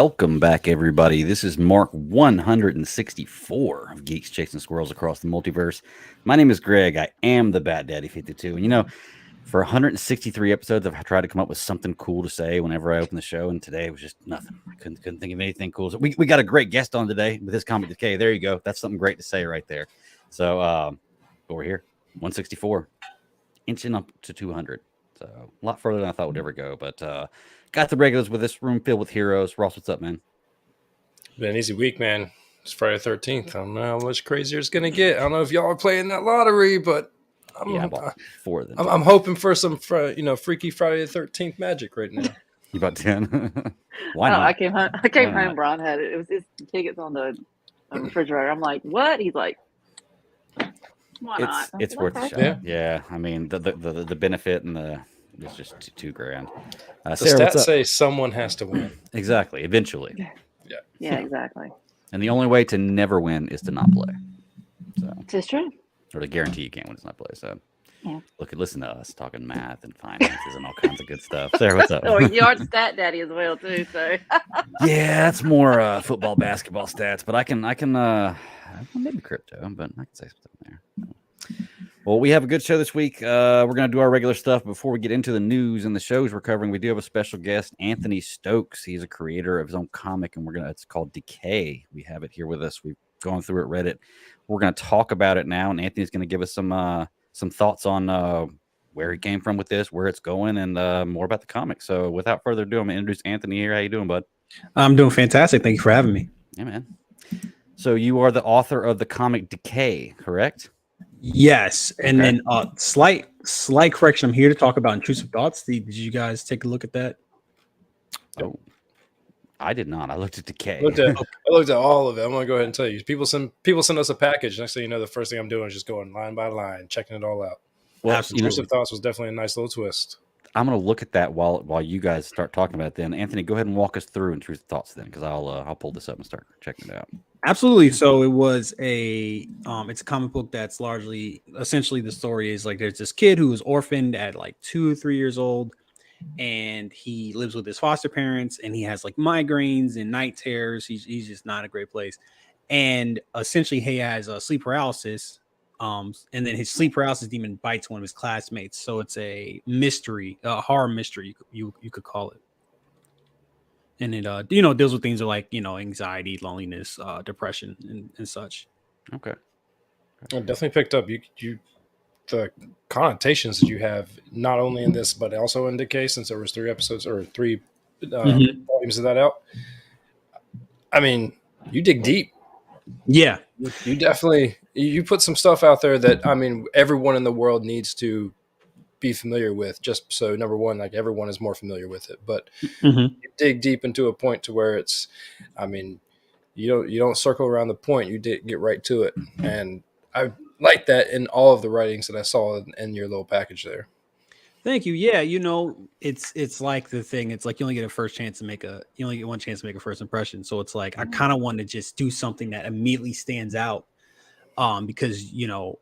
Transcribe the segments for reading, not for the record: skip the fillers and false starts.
Welcome back, everybody. This is Mark 164 of Geeks Chasing Squirrels Across the Multiverse. My name is Greg. I am the Bat Daddy 52. And for 163 episodes, I've tried to come up with something cool to say whenever I open the show, and today was just nothing. I couldn't think of anything cool. So we got a great guest on today with this comic Decay. There you go. That's something great to say right there. So, but we're here, 164, inching up to 200. So a lot further than I thought would ever go, but got the regulars with this room filled with heroes. Ross, what's up, man? Been an easy week, man. It's Friday the 13th. I don't know how much crazier it's gonna get. I don't know if y'all are playing that lottery, but I bought 4 of them. I'm hoping for some, freaky Friday the 13th magic right now. You bought 10? Why not? I came home. Brian had it. It was his tickets on the refrigerator. I'm like, what? He's like, why not? It's worth the shot. Yeah. I mean, the benefit and it's just $2,000. The Sarah, stats say someone has to win. Exactly. Eventually. Yeah, exactly. And the only way to never win is to not play. So it's true. Or to guarantee you can't win is not play. So yeah. Listen to us talking math and finances and all kinds of good stuff. Sarah, what's up? Oh, you are the stat daddy as well too. So yeah, that's more football, basketball stats. But I can maybe crypto, but I can say something there. Well, we have a good show this week. We're going to do our regular stuff. Before we get into the news and the shows we're covering, we do have a special guest, Anthony Stokes. He's a creator of his own comic, and it's called Decay. We have it here with us. We've gone through it, read it. We're going to talk about it now, and Anthony's going to give us some thoughts on where he came from with this, where it's going, and more about the comic. So without further ado, I'm going to introduce Anthony here. How you doing, bud? I'm doing fantastic. Thank you for having me. Yeah, man. So you are the author of the comic Decay, correct? Yes, and then slight correction. I'm here to talk about Intrusive Thoughts. Did you guys take a look at that? Oh, I did not. I looked at Decay. I looked at all of it. I'm gonna go ahead and tell you. People send us a package. Next thing you know, the first thing I'm doing is just going line by line, checking it all out. Well, Intrusive Thoughts was definitely a nice little twist. I'm gonna look at that while you guys start talking about it. Then Anthony, go ahead and walk us through Intrusive Thoughts then, because I'll pull this up and start checking it out. Absolutely. So it was it's a comic book that's essentially the story is like there's this kid who was orphaned at like 2 or 3 years old, and he lives with his foster parents, and he has like migraines and night terrors. He's just not a great place, and essentially he has sleep paralysis. And then his sleep paralysis demon bites one of his classmates. So it's a mystery, a horror mystery, you could call it. And it deals with things like anxiety, loneliness, depression, and such. Okay. I definitely picked up the connotations that you have not only in this but also in Decay, since there was 3 episodes or 3 volumes of that out. I mean, you dig deep. Yeah, you definitely you put some stuff out there that everyone in the world needs to be familiar with, just so number one, like everyone is more familiar with it, but you dig deep into a point to where it's you don't circle around the point, you get right to it. And I like that in all of the writings that I saw in your little package there. Thank you. Yeah, it's like the thing. It's like you only get one chance to make a first impression. So it's like I kind of want to just do something that immediately stands out. Because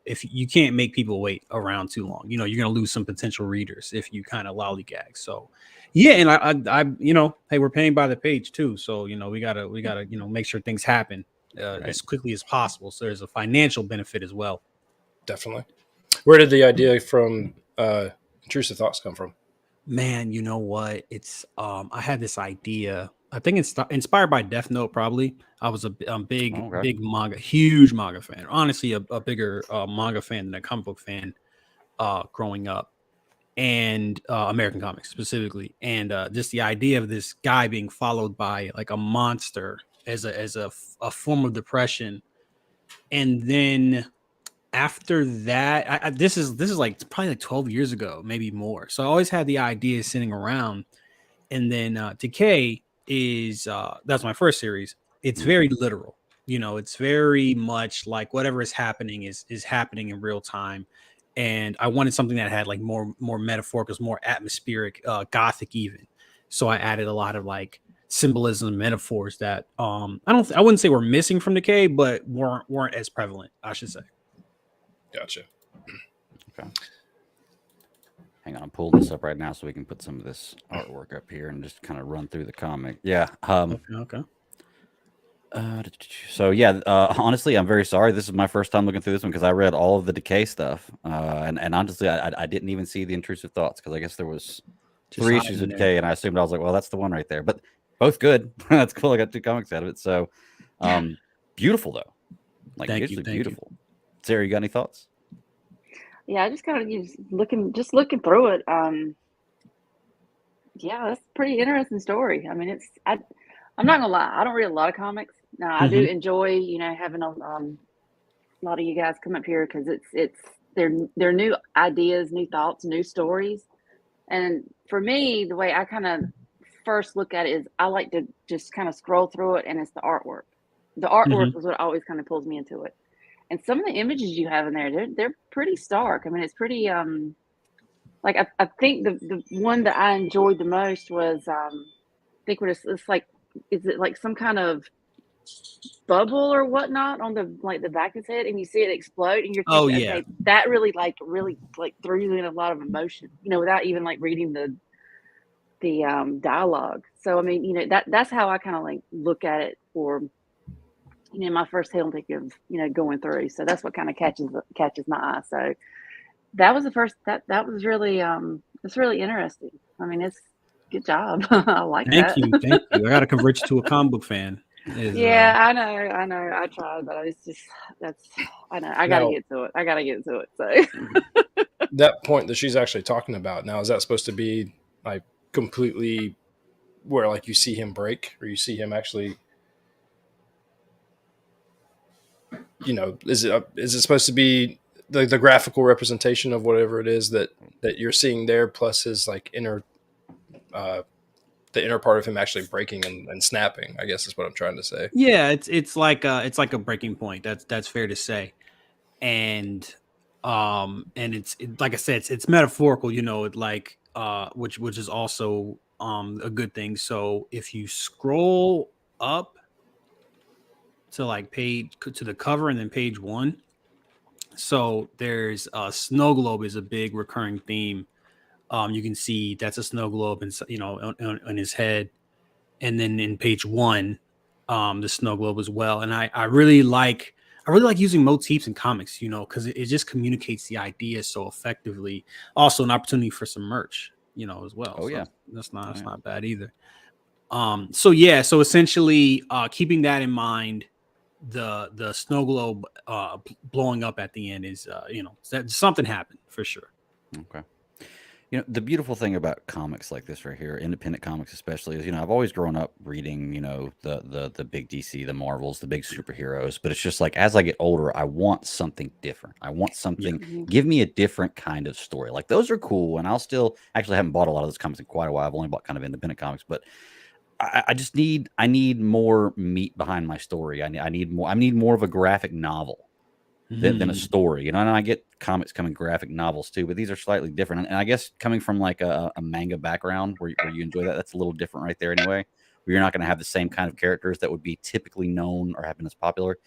if you can't make people wait around too long, you're gonna lose some potential readers if you kind of lollygag. So yeah, and I hey, we're paying by the page too, so we gotta make sure things happen as quickly as possible. So there's a financial benefit as well. Definitely. Where did the idea from Intrusive Thoughts come from? Man, you know what? It's I had this idea. I think it's inspired by Death Note. Probably, I was a big manga, huge manga fan. Honestly, a bigger manga fan than a comic book fan growing up, and American comics specifically. And just the idea of this guy being followed by like a monster as a form of depression, and then after that, this is like probably like 12 years ago, maybe more. So I always had the idea sitting around, and then Decay is that's my first series. It's very literal, it's very much like whatever is happening is happening in real time. And I wanted something that had like more metaphorical, more atmospheric, gothic even. So I added a lot of like symbolism, metaphors that I wouldn't say were missing from Decay, but weren't as prevalent, I should say. Gotcha. Okay. Hang on, I'm pulling this up right now so we can put some of this artwork up here and just kind of run through the comic. Yeah. Okay. So yeah, honestly, I'm very sorry. This is my first time looking through this one because I read all of the Decay stuff, and honestly, I didn't even see the Intrusive Thoughts because I guess there was Just 3 hiding issues of there. Decay, and I assumed I was like, well, that's the one right there. But both good. That's cool. I got 2 comics out of it. So beautiful though, like Thank it's you, beautiful. Sarah, you got any thoughts? Yeah, I just kind of looking through it. Yeah, that's a pretty interesting story. I mean, I'm not gonna lie, I don't read a lot of comics. Now, I do enjoy, having a lot of you guys come up here because they're new ideas, new thoughts, new stories. And for me, the way I kind of first look at it is I like to just kind of scroll through it, and it's the artwork. The artwork is what always kind of pulls me into it. And some of the images you have in there, they're pretty stark. I mean, it's pretty like I think the one that I enjoyed the most was I think what it's like, is it like some kind of bubble or whatnot on the back of his head, and you see it explode, and you're thinking, okay, that really threw you in a lot of emotion, without even like reading the dialogue. So I mean, that's how I kind of like look at it for my first tale think of going through. So that's what kind of catches my eye. So that was the first that was really it's really interesting. I mean, it's good job. I like that. Thank you. I got to convert you to a comic book fan. Yeah, I know. I tried, but it's just I know. I gotta get to it. So that point that she's actually talking about now, is that supposed to be like completely where like you see him break, or you see him actually, is it supposed to be the graphical representation of whatever it is that you're seeing there, plus his like inner the inner part of him actually breaking and snapping, I guess is what I'm trying to say. Yeah, it's like a breaking point. That's fair to say. And it's like I said, it's metaphorical, like which is also a good thing. So if you scroll up to to the cover and then page 1, so there's snow globe is a big recurring theme. You can see that's a snow globe, and on his head, and then in page 1, the snow globe as well. And I really like using motifs in comics, because it just communicates the idea so effectively. Also, an opportunity for some merch, as well. Oh, yeah, that's not bad either. So essentially, keeping that in mind, the snow globe blowing up at the end is that something happened for sure. Okay. The beautiful thing about comics like this right here, independent comics especially, is I've always grown up reading the big DC, the Marvels, the big superheroes, but it's just like as I get older, I want something different. I want something. Give me a different kind of story. Like those are cool, and I'll still actually haven't bought a lot of those comics in quite a while. I've only bought kind of independent comics, but I just need more meat behind my story. I need more of a graphic novel than a story, and I get comics coming graphic novels too, but these are slightly different. And I guess coming from like a manga background where you enjoy that's a little different right there anyway, where you're not going to have the same kind of characters that would be typically known or have been as popular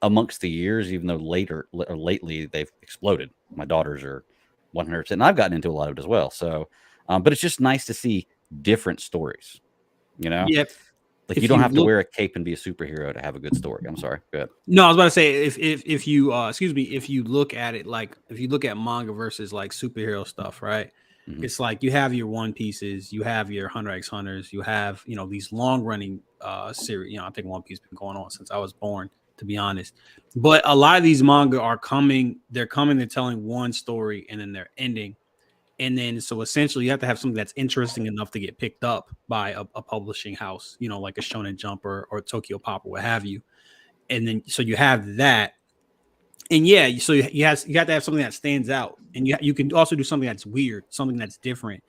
amongst the years, even though lately they've exploded. My daughters are 100%, and I've gotten into a lot of it as well. So, but it's just nice to see different stories, Yep. Like you don't have to wear a cape and be a superhero to have a good story. I'm sorry. Go ahead. No, I was about to say if you if you look at it if you look at manga versus like superhero stuff, right? It's like you have your One Pieces, you have your Hunter x Hunters, you have these long running series. I think One Piece has been going on since I was born, to be honest. But a lot of these manga are coming. They're telling one story and then they're ending. And then, so essentially, you have to have something that's interesting enough to get picked up by a publishing house, like a Shonen Jump or Tokyo Pop or what have you. And then, so you have that, and so you have to have something that stands out, and you can also do something that's weird, something that's different.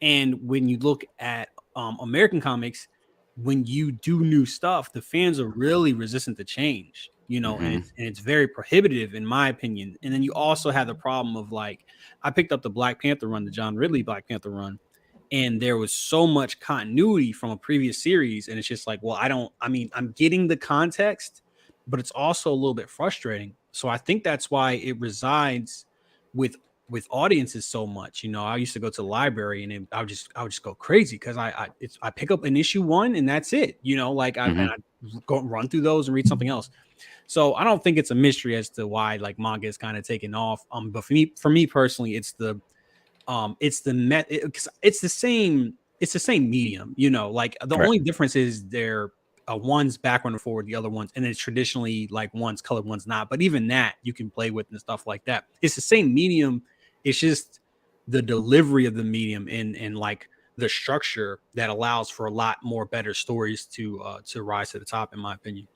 And when you look at American comics, when you do new stuff, the fans are really resistant to change. And it's very prohibitive in my opinion. And then you also have the problem of like, I picked up the Black Panther run, the John Ridley Black Panther run, and there was so much continuity from a previous series. And it's just like, well, I'm getting the context, but it's also a little bit frustrating. So I think that's why it resides with with audiences so much. I used to go to the library and I would just go crazy because I pick up an issue 1 and that's it. Like I go and run through those and read something else. So I don't think it's a mystery as to why like manga is kind of taken off. But for me personally, it's the same medium. Like the only difference is they're one's backward and forward, the other one's, and it's traditionally like one's colored, one's not. But even that you can play with and stuff like that. It's the same medium. It's just the delivery of the medium and like the structure that allows for a lot more better stories to rise to the top, in my opinion.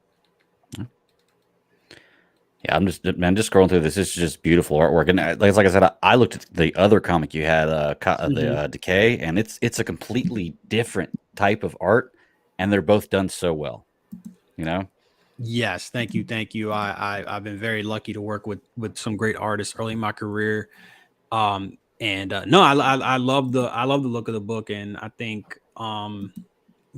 Yeah, I'm just scrolling through this. It's just beautiful artwork, and like I said, I looked at the other comic you had, the Decay, and it's a completely different type of art, and they're both done so well. Yes, thank you. I've been very lucky to work with some great artists early in my career. No, I love the look of the book, and I think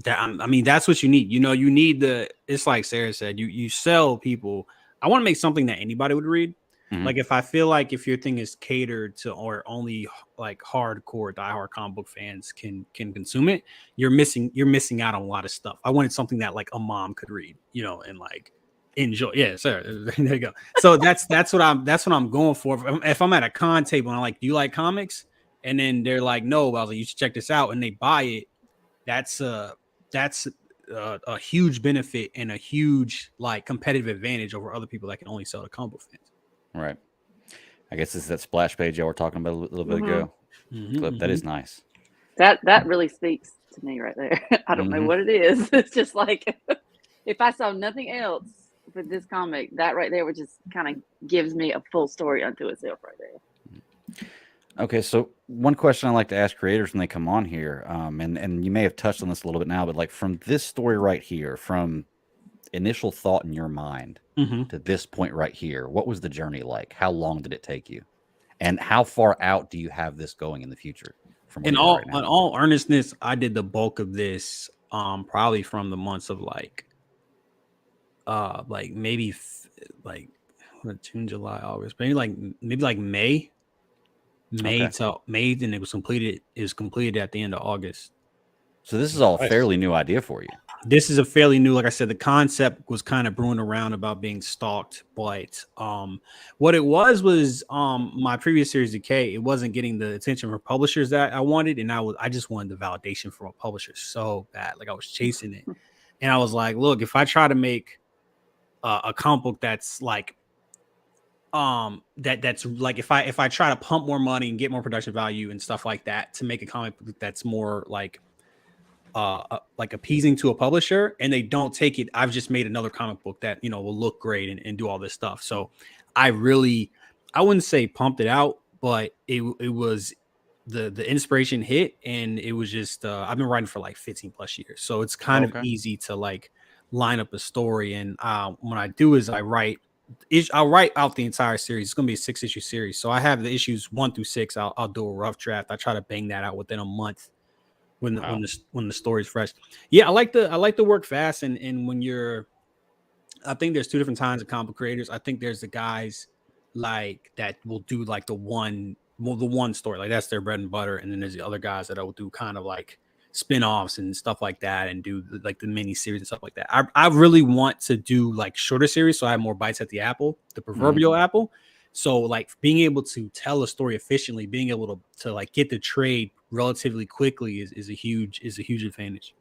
that's what you need. You need it's like Sara said, you sell people. I want to make something that anybody would read. Like if I feel like if your thing is catered to or only like hardcore diehard comic book fans can consume it, you're missing out on a lot of stuff. I wanted something that like a mom could read, and like enjoy. Yeah, sir. There you go. So that's what I'm going for. If I'm at a con table and I'm like, do you like comics? And then they're like, no, I was like, you should check this out, and they buy it. That's a huge benefit and a huge like competitive advantage over other people that can only sell to comic book fans. Right. I guess this is that splash page y'all were talking about a little bit ago. Clip. That is nice. That really speaks to me right there. I don't know what it is. It's just like if I saw nothing else with this comic, that right there would just kind of gives me a full story unto itself right there. Okay, so one question I like to ask creators when they come on here, and you may have touched on this a little bit now, but like from this story right here, from initial thought in your mind to this point right here, what was the journey like? How long did it take you? And how far out do you have this going in the future? In all earnestness, I did the bulk of this probably from the months of like maybe June, July, August, maybe like May, and it was completed. It was completed at the end of August. So this is all a fairly new idea for you. This is a fairly new, like I said, the concept was kind of brewing around about being stalked, but what it was my previous series Decay, it wasn't getting the attention from publishers that I wanted, and I just wanted the validation from a publisher so bad. Like I was chasing it, and I was like, look, if I try to make a comic book that's like that's like if I try to pump more money and get more production value and stuff like that to make a comic book that's more like appeasing to a publisher, and they don't take it, I've just made another comic book that will look great and do all this stuff. So I wouldn't say pumped it out, but it was the inspiration hit, and it was just I've been writing for like 15 plus years, so it's kind of easy to like line up a story. And what I do is I'll write out the entire series. It's gonna be a 6-issue series, so I have the issues 1 through 6. I'll do a rough draft. I try to bang that out within a month when the story's fresh. Yeah, I like to work fast, and when I think there's two different kinds of comic creators. I think there's the guys like that will do like the one story, like that's their bread and butter, and then there's the other guys that will do kind of like spin-offs and stuff like that, and do like the mini series and stuff like that. I really want to do like shorter series, so I have more bites at the apple, the proverbial apple. So like being able to tell a story efficiently, being able to like get the trade relatively quickly is a huge advantage.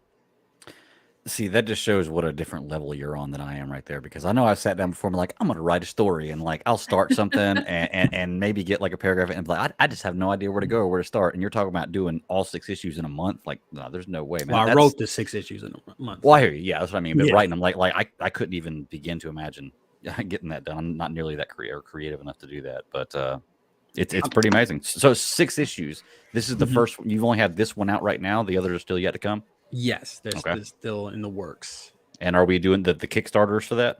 See, that just shows what a different level you're on than I am right there, because I know I've sat down before and like, I'm going to write a story, and like, I'll start something and maybe get like a paragraph and like, I just have no idea where to go or where to start. And you're talking about doing all 6 issues in a month. Like, no, there's no way, man. Well, I wrote the 6 issues in a month. Well, I hear you. Yeah, that's what I mean. But writing them, like I couldn't even begin to imagine getting that done. I'm not nearly that creative enough to do that, but it's pretty amazing. So 6 issues. This is the first one. You've only had this one out right now. The others are still yet to come. Yes, they're still in the works. And are we doing the Kickstarters for that?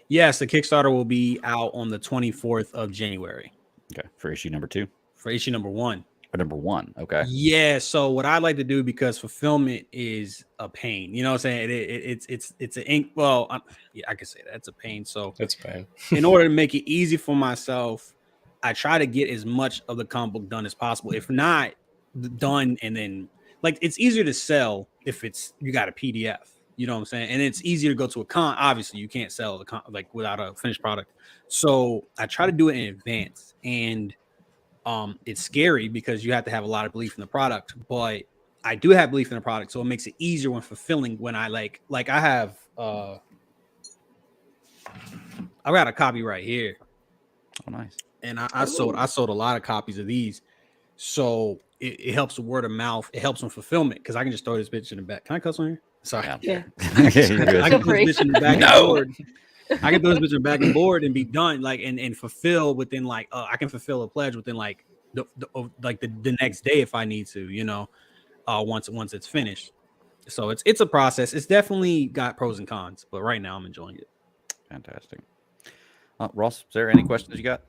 Yes, the Kickstarter will be out on the 24th of January. Okay, for issue number 2. For issue number 1. Or number 1. Okay. Yeah. So what I like to do, because fulfillment is a pain. You know what I'm saying? It's an ink. Well, I can say that it's a pain. So it's a pain. In order to make it easy for myself, I try to get as much of the comic book done as possible. If not done, and then like it's easier to sell if it's you got a PDF. You know what I'm saying? And it's easier to go to a con. Obviously, you can't sell the con like without a finished product. So I try to do it in advance, and it's scary because you have to have a lot of belief in the product. But I do have belief in the product, so it makes it easier when fulfilling. When I like I have I've got a copy right here. Oh, nice. And I sold a lot of copies of these, so it helps the word of mouth. It helps with fulfillment because I can just throw this bitch in the back. Can I cuss on here? Sorry. Yeah. I can throw this bitch in the back and board. I can throw this bitch in the back and board and be done. Like and fulfill within like I can fulfill a pledge within like the next day if I need to. You know, once it's finished. So it's a process. It's definitely got pros and cons, but right now I'm enjoying it. Fantastic. Ross, is there any questions you got?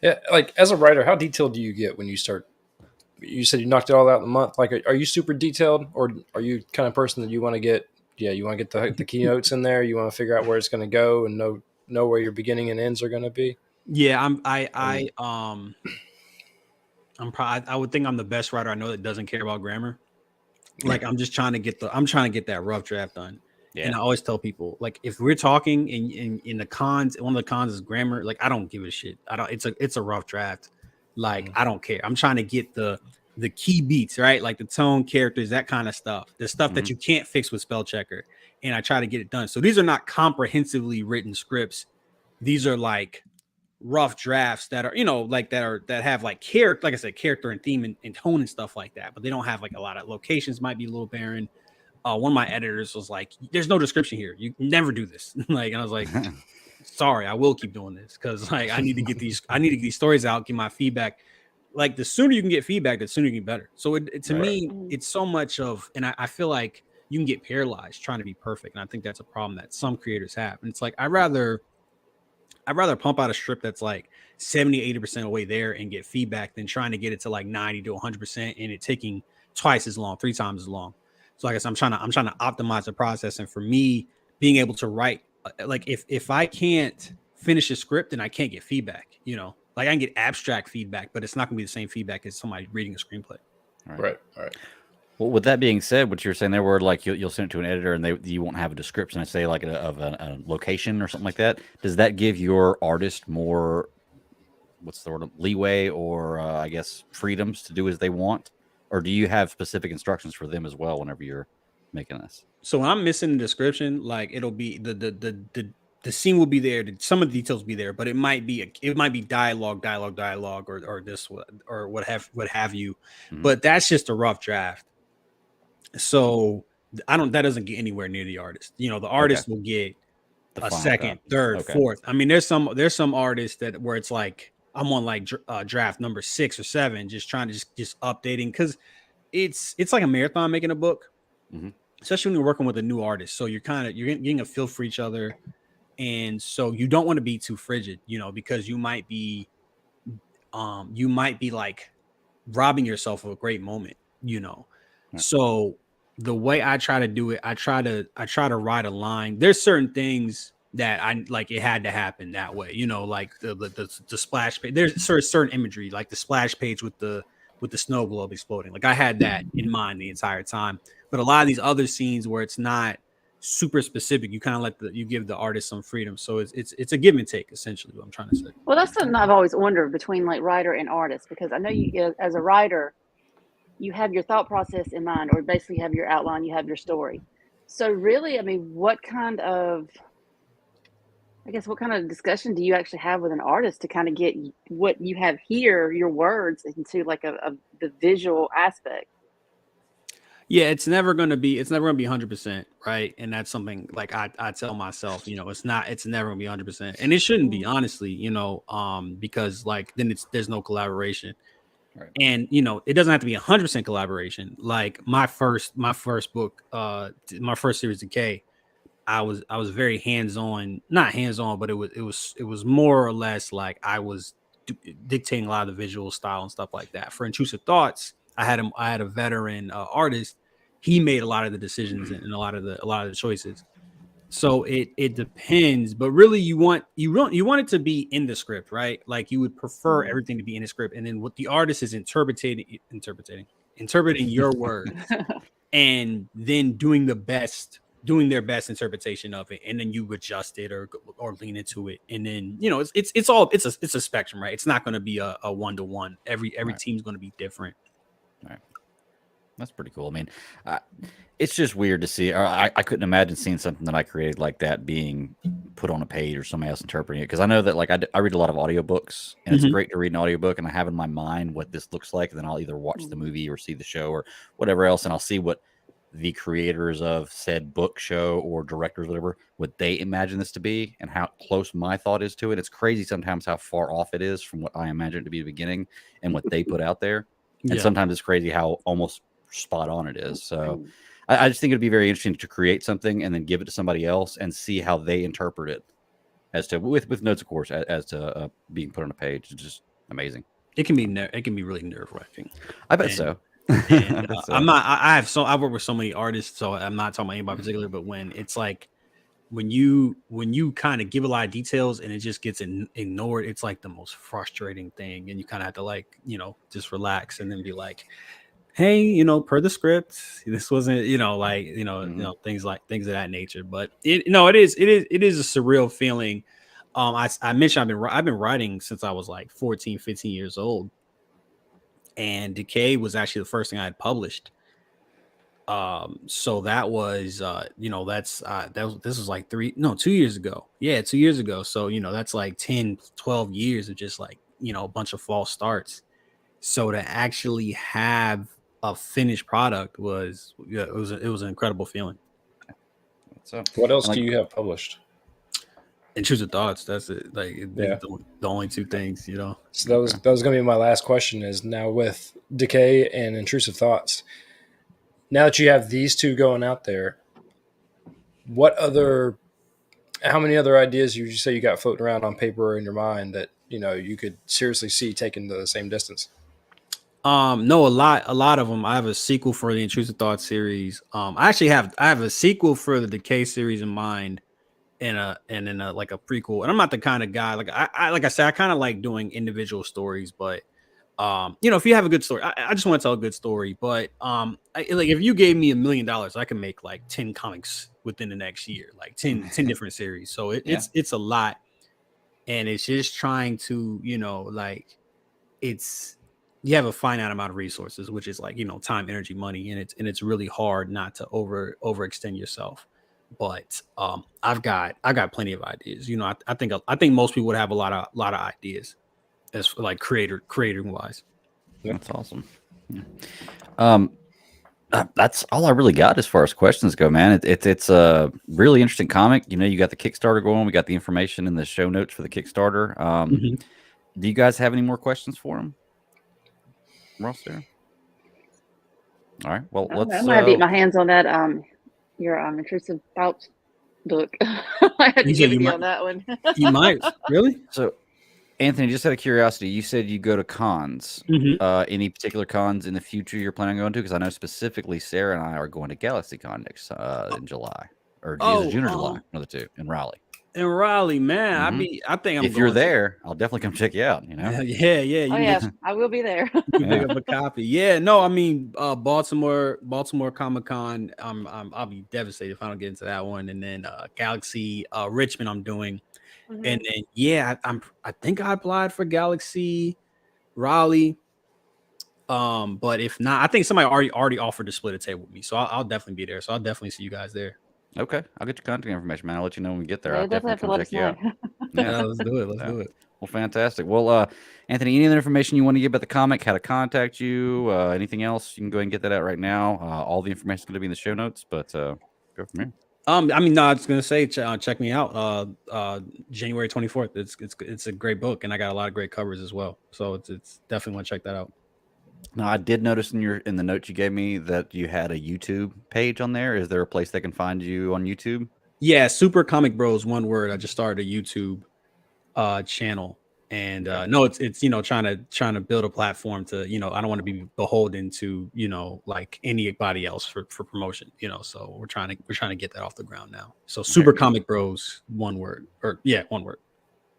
Yeah, like as a writer, how detailed do you get when you start? You said you knocked it all out in a month. Like, are you super detailed, or are you kind of person that you want to get? Yeah, you want to get the keynotes in there. You want to figure out where it's going to go and know where your beginning and ends are going to be. Yeah, I would think I'm the best writer I know that doesn't care about grammar. Like I'm trying to get that rough draft done. Yeah. And I always tell people, like, if we're talking in the cons, one of the cons is grammar. Like, I don't give a shit. It's a rough draft. Like, I don't care. I'm trying to get the key beats, right? Like the tone, characters, that kind of stuff. The stuff that you can't fix with spell checker. And I try to get it done. So these are not comprehensively written scripts. These are like rough drafts that are, that have like character, like I said, character and theme and tone and stuff like that. But they don't have like a lot of locations, might be a little barren. One of my editors was like, there's no description here. You never do this. And I was like, sorry, I will keep doing this because like I need to get these stories out, get my feedback. Like the sooner you can get feedback, the sooner you get better. So to me, it's so much of, and I feel like you can get paralyzed trying to be perfect. And I think that's a problem that some creators have. And it's like, I'd rather pump out a strip that's like 70-80% away there and get feedback than trying to get it to like 90 to 100% and it taking twice as long, 3 times as long. So I guess I'm trying to optimize the process. And for me, being able to write, like if I can't finish a script, then I can't get feedback, like I can get abstract feedback, but it's not gonna be the same feedback as somebody reading a screenplay. Right. Well, with that being said, what you're saying there, where like you'll send it to an editor and you won't have a description, I say like of a location or something like that. Does that give your artist more, what's the word, leeway or I guess freedoms to do as they want? Or do you have specific instructions for them as well whenever you're making this? So when I'm missing the description, like it'll be the scene will be there. Some of the details will be there, but it might be dialogue, or this or what have you. Mm-hmm. But that's just a rough draft. So that doesn't get anywhere near the artist. The artist will get a second, third, fourth. I mean, there's some artists where it's like, I'm on like draft number 6 or 7, just trying to just updating because it's like a marathon making a book, especially when you're working with a new artist. So you're getting a feel for each other, and so you don't want to be too frigid, because you might be like robbing yourself of a great moment, So the way I try to do it, I try to write a line. There's certain things that I like, it had to happen that way, like the splash page. There's certain imagery, like the splash page with the snow globe exploding. Like I had that in mind the entire time. But a lot of these other scenes where it's not super specific, you kind of you give the artist some freedom. So it's a give and take, essentially, what I'm trying to say. Well, that's something I've always wondered between like writer and artist, because I know you as a writer, you have your thought process in mind, or basically have your outline, you have your story. So really, I mean, what kind of discussion do you actually have with an artist to kind of get what you have here, your words, into like the visual aspect? Yeah, it's never going to be 100%, right? And that's something like I tell myself, it's never going to be 100%, and it shouldn't be, honestly, because like then there's no collaboration. Right. And it doesn't have to be 100% collaboration. Like my first book, my first series, Decay, I was very not hands-on, but it was more or less like I was dictating a lot of the visual style and stuff like that. For Intrusive Thoughts, I had a veteran artist. He made a lot of the decisions and a lot of the choices. So it depends, but really you want it to be in the script, right? Like you would prefer everything to be in the script, and then what the artist is interpreting your words, and then doing their best interpretation of it, and then you adjust it or lean into it, and then it's a spectrum, right? It's not going to be a 1-to-1. Every team's going to be different. All right. That's pretty cool. I mean, it's just weird to see. I couldn't imagine seeing something that I created like that being put on a page or somebody else interpreting it. Because I know that like I read a lot of audiobooks, and it's great to read an audiobook, and I have in my mind what this looks like, and then I'll either watch the movie or see the show or whatever else, and I'll see what the creators of said book, show, or directors, whatever, what they imagine this to be and how close my thought is to it. It's crazy sometimes how far off it is from what I imagined it to be at the beginning and what they put out there. And sometimes it's crazy how almost spot on it is. So I just think it'd be very interesting to create something and then give it to somebody else and see how they interpret it, as to with notes, of course, as to being put on a page. It's just amazing. It can be really nerve-wracking. I bet so. And, I've worked with so many artists, so I'm not talking about anybody particular, but when it's like when you kind of give a lot of details and it just gets ignored, it's like the most frustrating thing, and you kind of have to like just relax and then be like, hey, per the script, this wasn't things of that nature. But it is a surreal feeling. I mentioned I've been writing since I was like 14, 15 years old. And Decay was actually the first thing I had published. So that was, this was like 2 years ago. Yeah, 2 years ago. So, that's like 10, 12 years of just like, a bunch of false starts. So to actually have a finished product was an incredible feeling. So what else do you have published? Intrusive Thoughts. That's it. Like the only two things, So that was going to be my last question. Is now with Decay and Intrusive Thoughts. Now that you have these two going out there, how many other ideas would you say you got floating around on paper or in your mind that you could seriously see taken to the same distance? No, a lot of them. I have a sequel for the Intrusive Thoughts series. I have a sequel for the Decay series in mind. And then like a prequel. And I'm not the kind of guy like I said, I kind of like doing individual stories, but if you have a good story, I just want to tell a good story. But if you gave me $1 million, I can make like 10 comics within the next year, like 10 different series. So it's a lot, and it's just trying to you have a finite amount of resources, which is like time, energy, money, and it's really hard not to overextend yourself. But I've got plenty of ideas. I think most people would have a lot of ideas as like creator wise. That's awesome. Yeah. That's all I really got as far as questions go, man. It's a really interesting comic. You got the Kickstarter going. We got the information in the show notes for the Kickstarter. Do you guys have any more questions for him, Ross? There. All right. Well, I'm gonna beat my hands on that. Your Intrusive Thoughts book. I had to give you on that one. You might really. So, Anthony, just out of curiosity, you said you go to cons. Any particular cons in the future you're planning on going to? Because I know specifically Sara and I are going to GalaxyCon next in July, or either June or July, one of the two, in Raleigh. In Raleigh, man, I think if you're there, I'll definitely come check you out. Yeah. I will be there. Pick up a copy. Yeah, no, I mean Baltimore Comic-Con. I'll be devastated if I don't get into that one. And then Galaxy Richmond, I'm doing, and then I think I applied for Galaxy Raleigh. But if not, I think somebody already offered to split a table with me, so I'll definitely be there. So I'll definitely see you guys there. Okay, I'll get your contact information, man. I'll let you know when we get there. Yeah, I'll definitely come check you out. Yeah, let's do it. Let's do it. Well, fantastic. Well, Anthony, any other information you want to give about the comic, how to contact you, anything else, you can go ahead and get that out right now. All the information is going to be in the show notes, but go from here. I was going to say, check me out. January 24th. It's a great book, and I got a lot of great covers as well. So it's definitely want to check that out. Now, I did notice in the notes you gave me that you had a YouTube page on there. Is there a place they can find you on YouTube? Yeah, SuperComicBros, one word. I just started a YouTube channel. And no, it's trying to build a platform to, I don't want to be beholden to, like anybody else for promotion, so we're trying to get that off the ground now. So SuperComicBros, one word.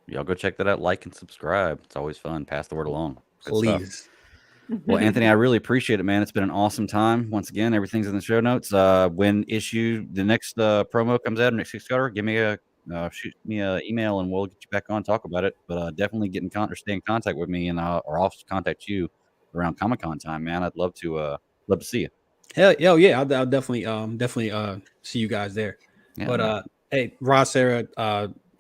Y'all go check that out, like and subscribe. It's always fun. Pass the word along. Good Please stuff. Well, Anthony, I really appreciate it, man. It's been an awesome time. Once again, everything's in the show notes. When the next promo comes out, next Kickstarter, give me shoot me an email and we'll get you back on, talk about it. But definitely stay in contact with me, and or I'll contact you around Comic-Con time, man. I'd love to see you. Hell yeah, I'll definitely see you guys there. Yeah, but hey, Ross, Sara,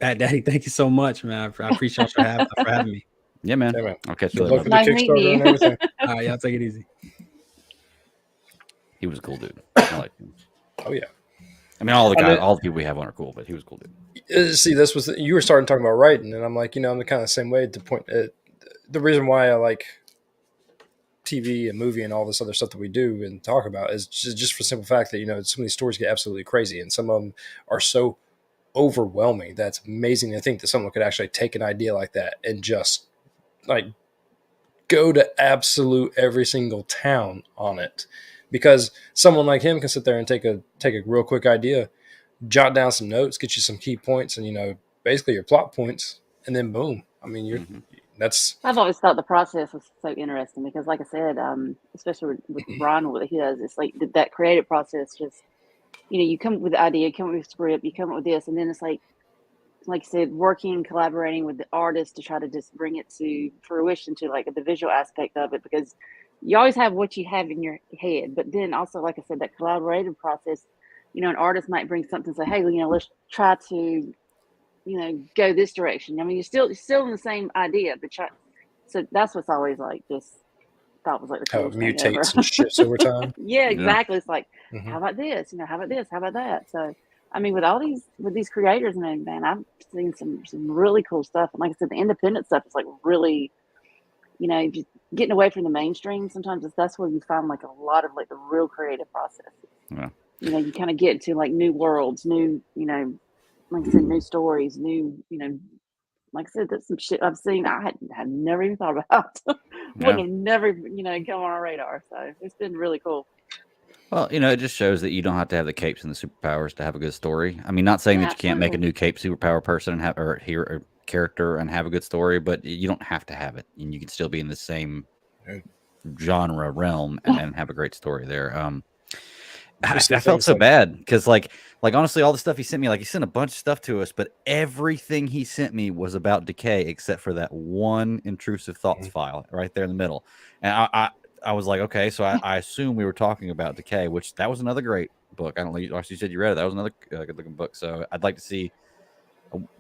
Bat Daddy, thank you so much, man. I appreciate you for having me. Yeah, man. Yeah, man. I'll catch you later. Nice meeting you. And everything. All right, y'all take it easy. He was a cool dude. I like him. Oh yeah. I mean, all the people we have on are cool, but he was a cool dude. See, you were starting talking about writing, and I'm like, I'm the kind of the same way. To point, the reason why I like TV and movie and all this other stuff that we do and talk about is just for the simple fact that some of these stories get absolutely crazy, and some of them are so overwhelming that's amazing to think that someone could actually take an idea like that and just like go to absolute every single town on it, because someone like him can sit there and take a real quick idea, jot down some notes, get you some key points and basically your plot points, and then boom. I mean, I've always thought the process was so interesting because, like I said, especially with Ron, what he does, it's like that creative process. Just you come up with the idea, you come up with a script, you come up with this, and then it's like you said, collaborating with the artist to try to just bring it to fruition, to like the visual aspect of it, because you always have what you have in your head, but then also, like I said, that collaborative process. An artist might bring something and say, hey, let's try to go this direction. I mean, you're still in the same idea, but so that's what's always like just thought was like the coolest thing ever. Mutates and shifts over time. Yeah, exactly. Yeah. It's like, how about this? How about this? How about that? So, I mean, with these creators, man, I've seen some really cool stuff. And like I said, the independent stuff is like really, just getting away from the mainstream. Sometimes that's where you find like a lot of like the real creative processes. Yeah. You kind of get to like new worlds, new, like I said, new stories, new, like I said, that's some shit I've seen I had never even thought about. Wouldn't have never, come on our radar. So it's been really cool. Well, it just shows that you don't have to have the capes and the superpowers to have a good story. I mean, not saying that you can't make a new cape superpower person and or character and have a good story, but you don't have to have it, and you can still be in the same genre realm and have a great story there. I felt so bad because like honestly, all the stuff he sent me, like he sent a bunch of stuff to us, but everything he sent me was about Decay except for that one intrusive thoughts file right there in the middle. And I was like, okay, so I assume we were talking about Decay, which that was another great book. I don't know, you said you read it. That was another good looking book. So I'd like to see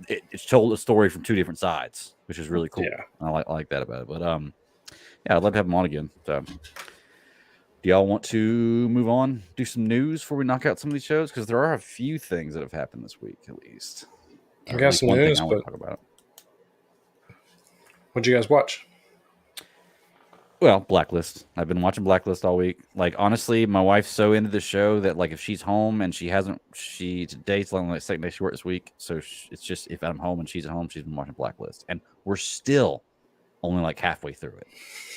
it's told a story from two different sides, which is really cool. Yeah. I like that about it. But yeah, I'd love to have him on again. So do y'all want to move on, do some news before we knock out some of these shows? Because there are a few things that have happened this week, at least. I got some news, but talk about. What'd you guys watch? Well, Blacklist. I've been watching Blacklist all week. Like, honestly, my wife's so into the show that, like, if she's home and today's only the second day she worked this week, so it's just if I'm home and she's at home, she's been watching Blacklist. And we're still only like halfway through it.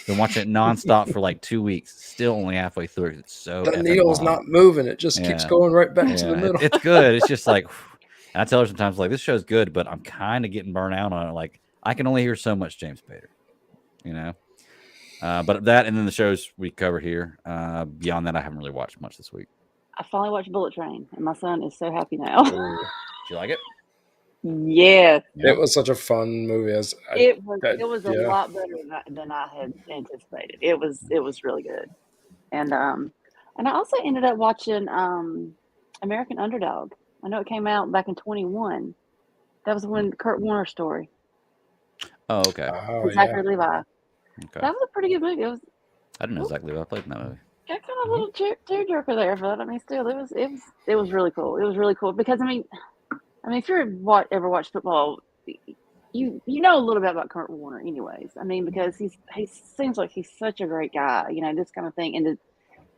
Been watching it nonstop for like 2 weeks. Still only halfway through it. It's so the needle's not moving. It just keeps going right back to the middle. It's good. It's just like, and I tell her sometimes, like, this show's good, but I'm kind of getting burnt out on it. Like, I can only hear so much James Spader, But that, and then the shows we cover here. Beyond that, I haven't really watched much this week. I finally watched Bullet Train, and my son is so happy now. Did you like it? Yes. It was such a fun movie. It was a lot better than I had anticipated. It was really good. And I also ended up watching American Underdog. I know it came out back in 2021. That was when Kurt Warner story. Oh, okay. Zachary Levi. Okay. That was a pretty good movie. I didn't know Zachary Levi played in that movie. Got kind of a little tearjerker there, but I mean, still, it was really cool. It was really cool because I mean, if you're ever watched football, you know a little bit about Kurt Warner, anyways. I mean, because he seems like he's such a great guy, this kind of thing. And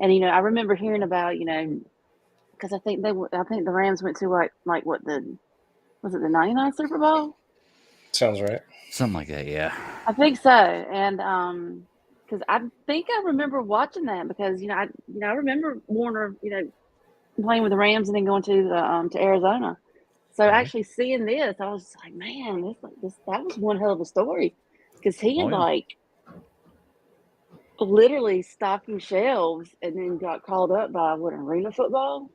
I remember hearing about, because I think the Rams went to like what was it, the '99 Super Bowl? Sounds right. Something like that, yeah. I think so, and because I think I remember watching that because I remember Warner playing with the Rams and then going to Arizona. So actually seeing this, I was like, man, that was one hell of a story because he had literally stocking shelves and then got called up by arena football.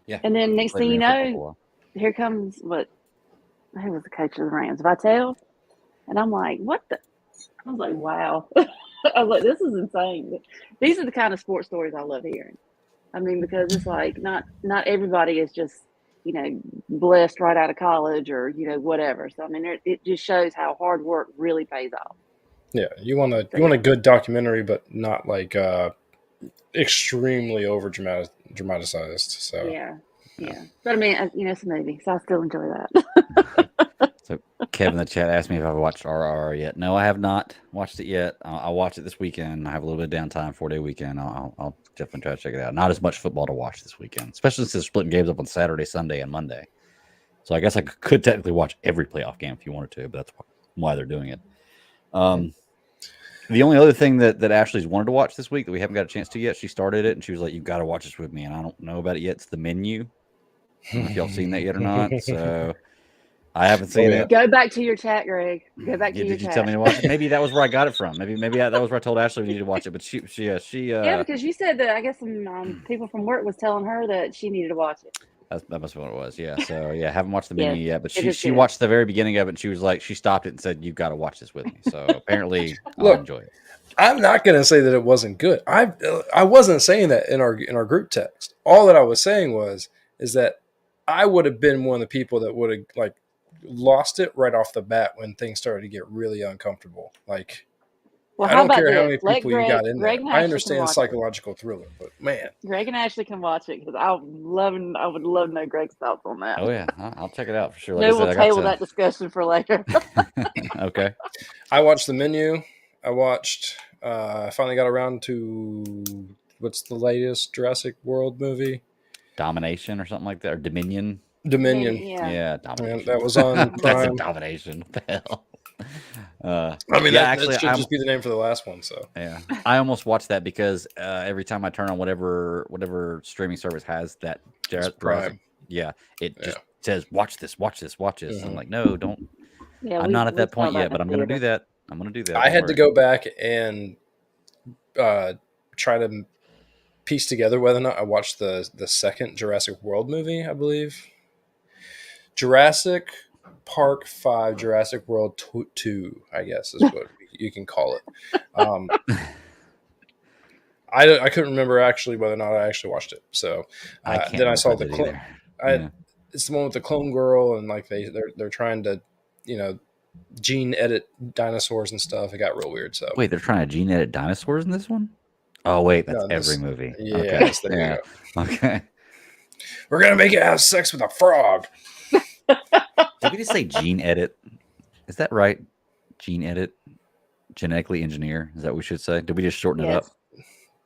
Yeah. And then next thing you know, here comes who was the coach of the Rams? Vitale. And I'm like, what the? I was like, wow. I was like, this is insane. These are the kind of sports stories I love hearing. I mean, because it's like not everybody is just, blessed right out of college or, whatever. So, I mean, it just shows how hard work really pays off. Yeah. You want a good documentary, but not like extremely over dramatized. So yeah. But I mean, it's a movie, so I still enjoy that. So Kevin in the chat asked me if I've watched RRR yet. No, I have not watched it yet. I'll watch it this weekend. I have a little bit of downtime, 4-day weekend. I'll definitely try to check it out. Not as much football to watch this weekend, especially since they're splitting games up on Saturday, Sunday, and Monday. So I guess I could technically watch every playoff game if you wanted to, but that's why they're doing it. The only other thing that Ashley's wanted to watch this week that we haven't got a chance to yet, she started it and she was like, "You've got to watch this with me," and I don't know about it yet. It's The Menu. I don't know if y'all seen that yet or not. So I haven't seen it. Go back to your chat, Greg. Go back to your chat. Did you tell me to watch it? Maybe that was where I got it from. Maybe that was where I told Ashley we needed to watch it. But she yeah, because you said that I guess some people from work was telling her that she needed to watch it. That must be what it was. Yeah. So yeah, haven't watched The Menu yet, but she watched the very beginning of it and she was like, she stopped it and said, "You've got to watch this with me." So apparently I'll enjoy it. I'm not going to say that it wasn't good. I wasn't saying that in our group text. All that I was saying is that I would have been one of the people that would have lost it right off the bat when things started to get really uncomfortable. Well, I don't care how many Let people you got in there. I understand watch psychological thriller, but man, Greg and Ashley can watch it because I would love to know Greg's thoughts on that. Oh yeah, I'll check it out for sure. Maybe we'll table that discussion for later. Okay. I watched The Menu. I watched. I finally got around to what's the latest Jurassic World movie? Domination or something like that, or Dominion. Yeah, Domination. That was on Prime. That's a Domination. What the hell? I mean, that should just be the name for the last one. So yeah, I almost watched that because every time I turn on whatever streaming service has that Prime, it just says watch this. Mm-hmm. I'm like, no, don't. Yeah, I'm not at that point yet, but I'm going to do that. I had to go back and try to piece together whether or not I watched the second Jurassic World movie. I believe Jurassic Park 5, Jurassic World 2, I guess is what you can call it. I couldn't remember actually whether or not I actually watched it. So then I saw the clone. It's the one with the clone girl, and they're trying to, gene edit dinosaurs and stuff. It got real weird. So wait, they're trying to gene edit dinosaurs in this one? Oh wait, that's every movie. Yeah, okay. There you go. Okay. We're gonna make it have sex with a frog. Did we just say gene edit? Is that right? Gene edit? Genetically engineer? Is that what we should say? Did we just shorten it up?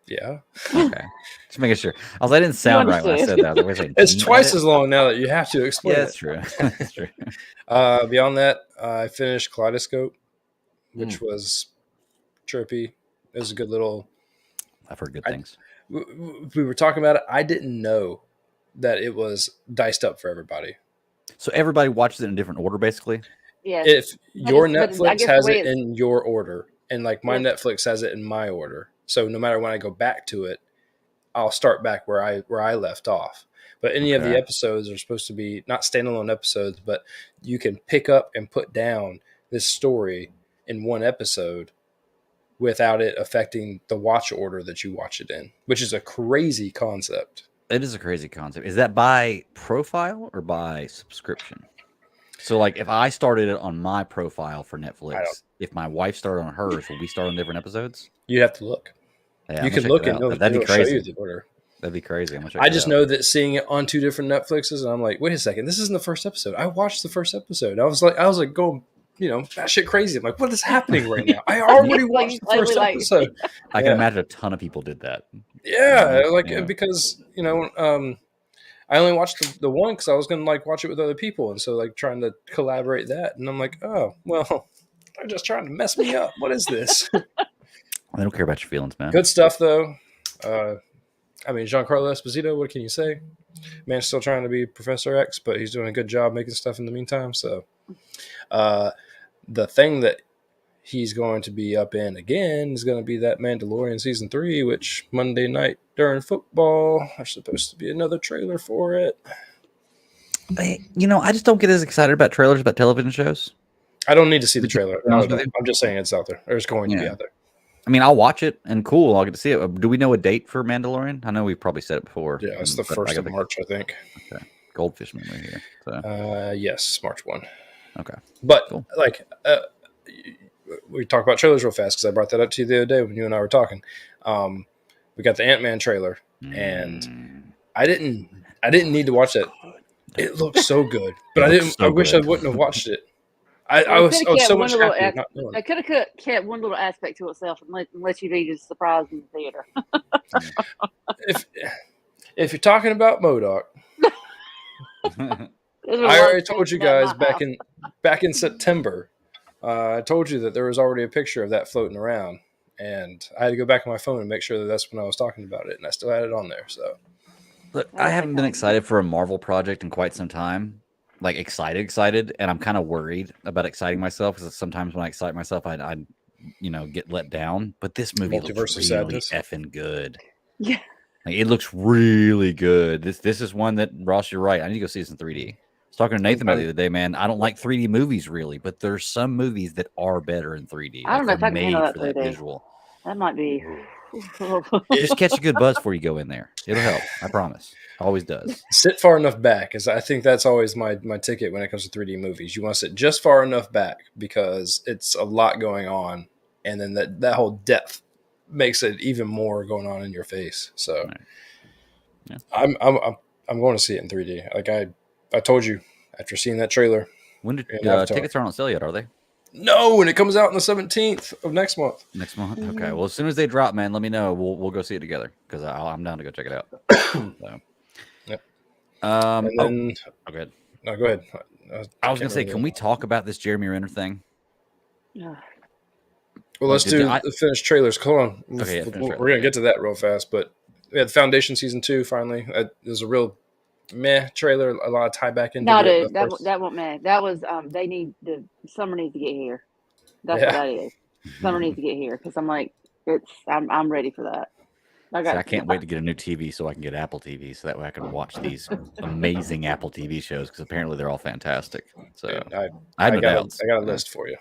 Yeah. Okay. Just making sure. I didn't sound right when I said that. It's twice as long now that you have to explain. Yeah, that's true. That's true. Beyond that, I finished Kaleidoscope, which was trippy. It was a good little. I've heard good things. We were talking about it. I didn't know that it was diced up for everybody. So everybody watches it in a different order, basically? Yeah. If your Netflix has it in your order, and my Netflix has it in my order, so no matter when I go back to it, I'll start back where I left off. But any of the episodes are supposed to be not standalone episodes, but you can pick up and put down this story in one episode without it affecting the watch order that you watch it in, which is a crazy concept. It is a crazy concept. Is that by profile or by subscription? So, if I started it on my profile for Netflix, if my wife started on hers, will we start on different episodes? You have to look. Yeah, you can look and that'd be crazy. Show you the order. That'd be crazy. I just know that seeing it on two different Netflixes, and I'm like, wait a second, this isn't the first episode. I watched the first episode. I was like going, batshit crazy. I'm like, what is happening right now? I already watched the first episode. I can imagine a ton of people did that. Yeah, because I I only watched the one because I was gonna like watch it with other people, and so like trying to collaborate that, and I'm like, oh well, they're just trying to mess me up. What is this? I don't care about your feelings, man. Good stuff though. I mean, Giancarlo Esposito. What can you say? Man's still trying to be Professor X, but he's doing a good job making stuff in the meantime. So, the thing that he's going to be up in again is going to be that Mandalorian season 3, which Monday night during football, there's supposed to be another trailer for it. I just don't get as excited about trailers about television shows. I don't need to see the trailer. No, I'm just saying it's out there. It's going to be out there. I mean, I'll watch it and cool. I'll get to see it. Do we know a date for Mandalorian? I know we've probably said it before. Yeah, it's the 1st of March, I think. Okay. Goldfish memory here. So. Yes, March 1. Okay. But we talk about trailers real fast because I brought that up to you the other day when you and I were talking. We got the Ant-Man trailer, and I didn't need to watch that. It looked so good, but I wish I wouldn't have watched it. I was so much happier not knowing. I could have kept one little aspect to itself and let you be just surprised in the theater. If you're talking about MODOK, I already told you guys back in September. I told you that there was already a picture of that floating around, and I had to go back on my phone and make sure that that's when I was talking about it, and I still had it on there. So, look, I haven't been excited for a Marvel project in quite some time. Like excited, and I'm kind of worried about exciting myself because sometimes when I excite myself, I get let down. But this movie looks really effing good. Yeah, like, it looks really good. This is one that, Ross, you're right. I need to go see this in 3D. I was talking to Nathan about it the other day, man. I don't like 3D movies really, but there's some movies that are better in 3D. I don't know if I can handle that 3D. Visual. That might be. Just catch a good buzz before you go in there. It'll help. I promise. Always does. Sit far enough back, because I think that's always my ticket when it comes to 3D movies. You want to sit just far enough back because it's a lot going on, and then that whole depth makes it even more going on in your face. So, right. Yeah. I'm going to see it in 3D. Like I told you after seeing that trailer. When did tickets aren't on sale yet? Are they? No, and it comes out on the 17th of next month. Next month? Okay. Well, as soon as they drop, man, let me know. We'll go see it together because I'm down to go check it out. So. Yep. Go ahead. No, go ahead. I was going to say, can we talk about this Jeremy Renner thing? Yeah. Well, let's do the finished trailers. Hold on. Okay, we're going to get to that real fast, but we had the Foundation Season 2 finally. There's a real meh trailer, a lot of tie back into it. No, dude, that won't meh. That was summer needs to get here. That's what that is. Summer needs to get here because I'm like, I'm ready for that. I can't wait to get a new TV so I can get Apple TV so that way I can watch these amazing Apple TV shows because apparently they're all fantastic. So I got a list for you.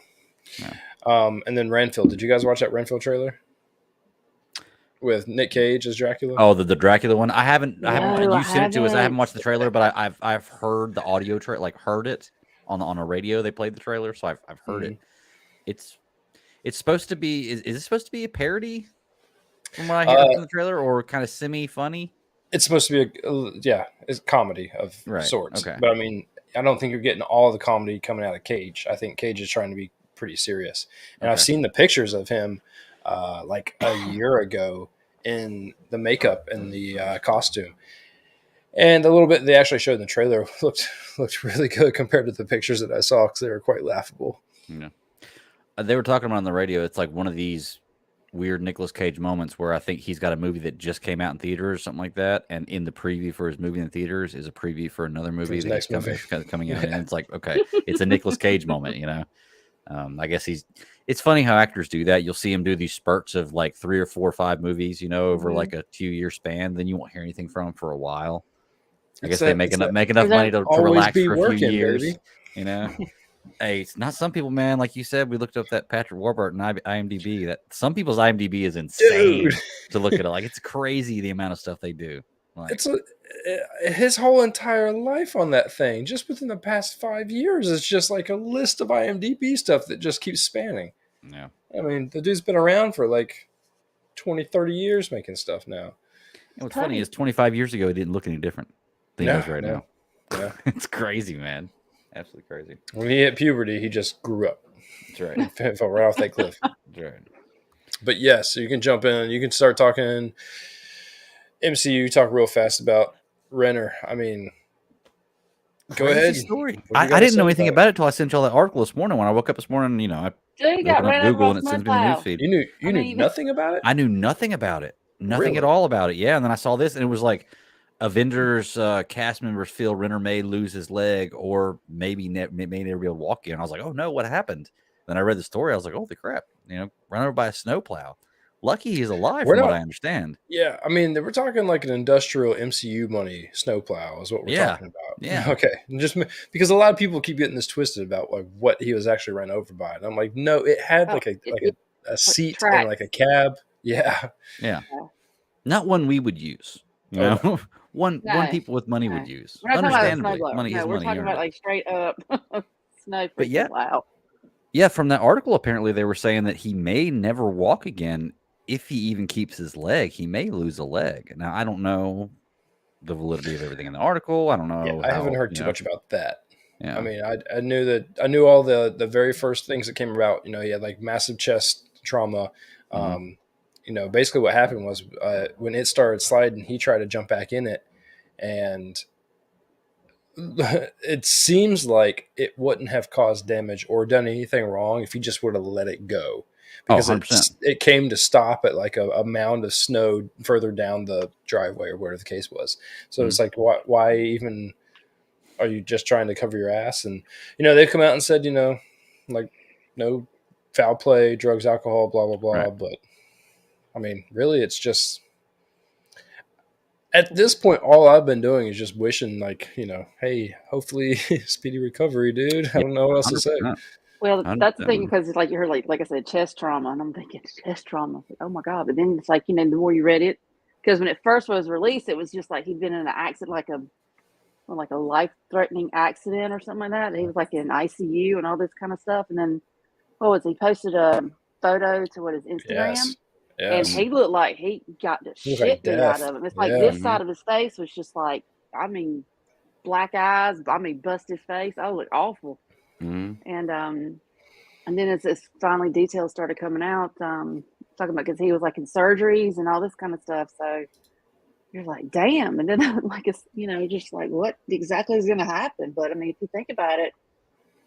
Yeah. And then Renfield. Did you guys watch that Renfield trailer with Nick Cage as Dracula? Oh, the Dracula one. I haven't. You sent it to us. I haven't watched the trailer, but I've heard the audio trailer, like heard it on a radio. They played the trailer, so I've heard it. It's supposed to be. Is it supposed to be a parody? From what I hear from the trailer, or kind of semi-funny? It's supposed to be it's comedy of sorts. Okay. But I mean, I don't think you're getting all of the comedy coming out of Cage. I think Cage is trying to be pretty serious. And I've seen the pictures of him like a year ago in the makeup and the costume. And a little bit they actually showed in the trailer looked really good compared to the pictures that I saw because they were quite laughable. Yeah. They were talking about on the radio. It's like one of these weird Nicolas Cage moments where I think he's got a movie that just came out in theaters or something like that, and in the preview for his movie in the theaters is a preview for another movie that's coming out, and it's like, okay, it's a Nicolas Cage moment, you know. I guess it's funny how actors do that. You'll see him do these spurts of like 3 or 4 or 5 movies, you know, over like a 2-year span. Then you won't hear anything from him for a while. I guess they make enough money to relax for a few years, baby. You know. Hey, it's not some people, man. Like you said, we looked up that Patrick Warburton IMDb. That some people's IMDb is insane to look at it. Like, it's crazy the amount of stuff they do. Like, it's his whole entire life on that thing. Just within the past 5 years, it's just like a list of IMDb stuff that just keeps spanning. Yeah, I mean, the dude's been around for like 20, 30 years making stuff now. And what's funny is 25 years ago, he didn't look any different than he does right now. Yeah, it's crazy, man. Absolutely crazy. When he hit puberty, he just grew up. That's right. He fell right off that cliff. That's right. But yes, you can jump in. You can start talking MCU. Talk real fast about Renner. I mean, go Crazy ahead. story. What do you I gotta didn't say know anything about about it until I sent y'all that article this morning. When I woke up this morning, you know, I Dude got open up ran over Google by a and it sends me the news snowplow. feed. You knew nothing about it? I knew nothing about it. Nothing at Really? all about it. Yeah, and then I saw this, and it was like Avengers cast members feel Renner may lose his leg, or maybe may never be able to walk again. I was like, oh no, what happened? Then I read the story. I was like, holy crap! You know, run over by a snowplow. Lucky he's alive, We're from what not. I understand. Yeah, I mean, we're talking like an industrial MCU money snowplow is what we're Yeah. talking about. Yeah. Okay, just because a lot of people keep getting this twisted about like what he was actually run over by, and I'm like, no, it had like a seat and like a cab. Yeah. Yeah. Not one we would use. You know, one people with money would use. We're not talking about a Understandably, snowblower. money is We're money. talking about like straight up snow But freaking plow. Yeah, from that article, apparently they were saying that he may never walk again if he even keeps his leg. He may lose a leg. Now, I don't know the validity of everything in the article. I don't know. Yeah, I haven't heard too much about that. Yeah. I mean, I knew all the very first things that came about. You know, he had like massive chest trauma. You know, basically what happened was when it started sliding, he tried to jump back in it, and it seems like it wouldn't have caused damage or done anything wrong if he just would have let it go, because it came to stop at like a mound of snow further down the driveway or whatever the case was. So it's like, why even are you just trying to cover your ass? And, you know, they've come out and said, you know, like no foul play, drugs, alcohol, blah, blah, blah. Right. But I mean, really, it's just, at this point, all I've been doing is just wishing, like, you know, hey, hopefully speedy recovery, dude. I don't know what else 100%. To say. Well, that's the thing, because like you heard, like I said, chest trauma, and I'm thinking chest trauma. Oh my god! But then it's like, you know, the more you read it, because when it first was released, it was just like he'd been in an accident, like a life-threatening accident or something like that. He was like in ICU and all this kind of stuff. And then he posted a photo to his Instagram. Yes. And he looked like he got the shit beat out of him. It's like this side of his face was just like, I mean, black eyes, busted face. Oh, it looked awful. And then as finally details started coming out, talking about, because he was like in surgeries and all this kind of stuff. So you're like, damn. And then like, it's, you know, just like, what exactly is going to happen? But I mean, if you think about it,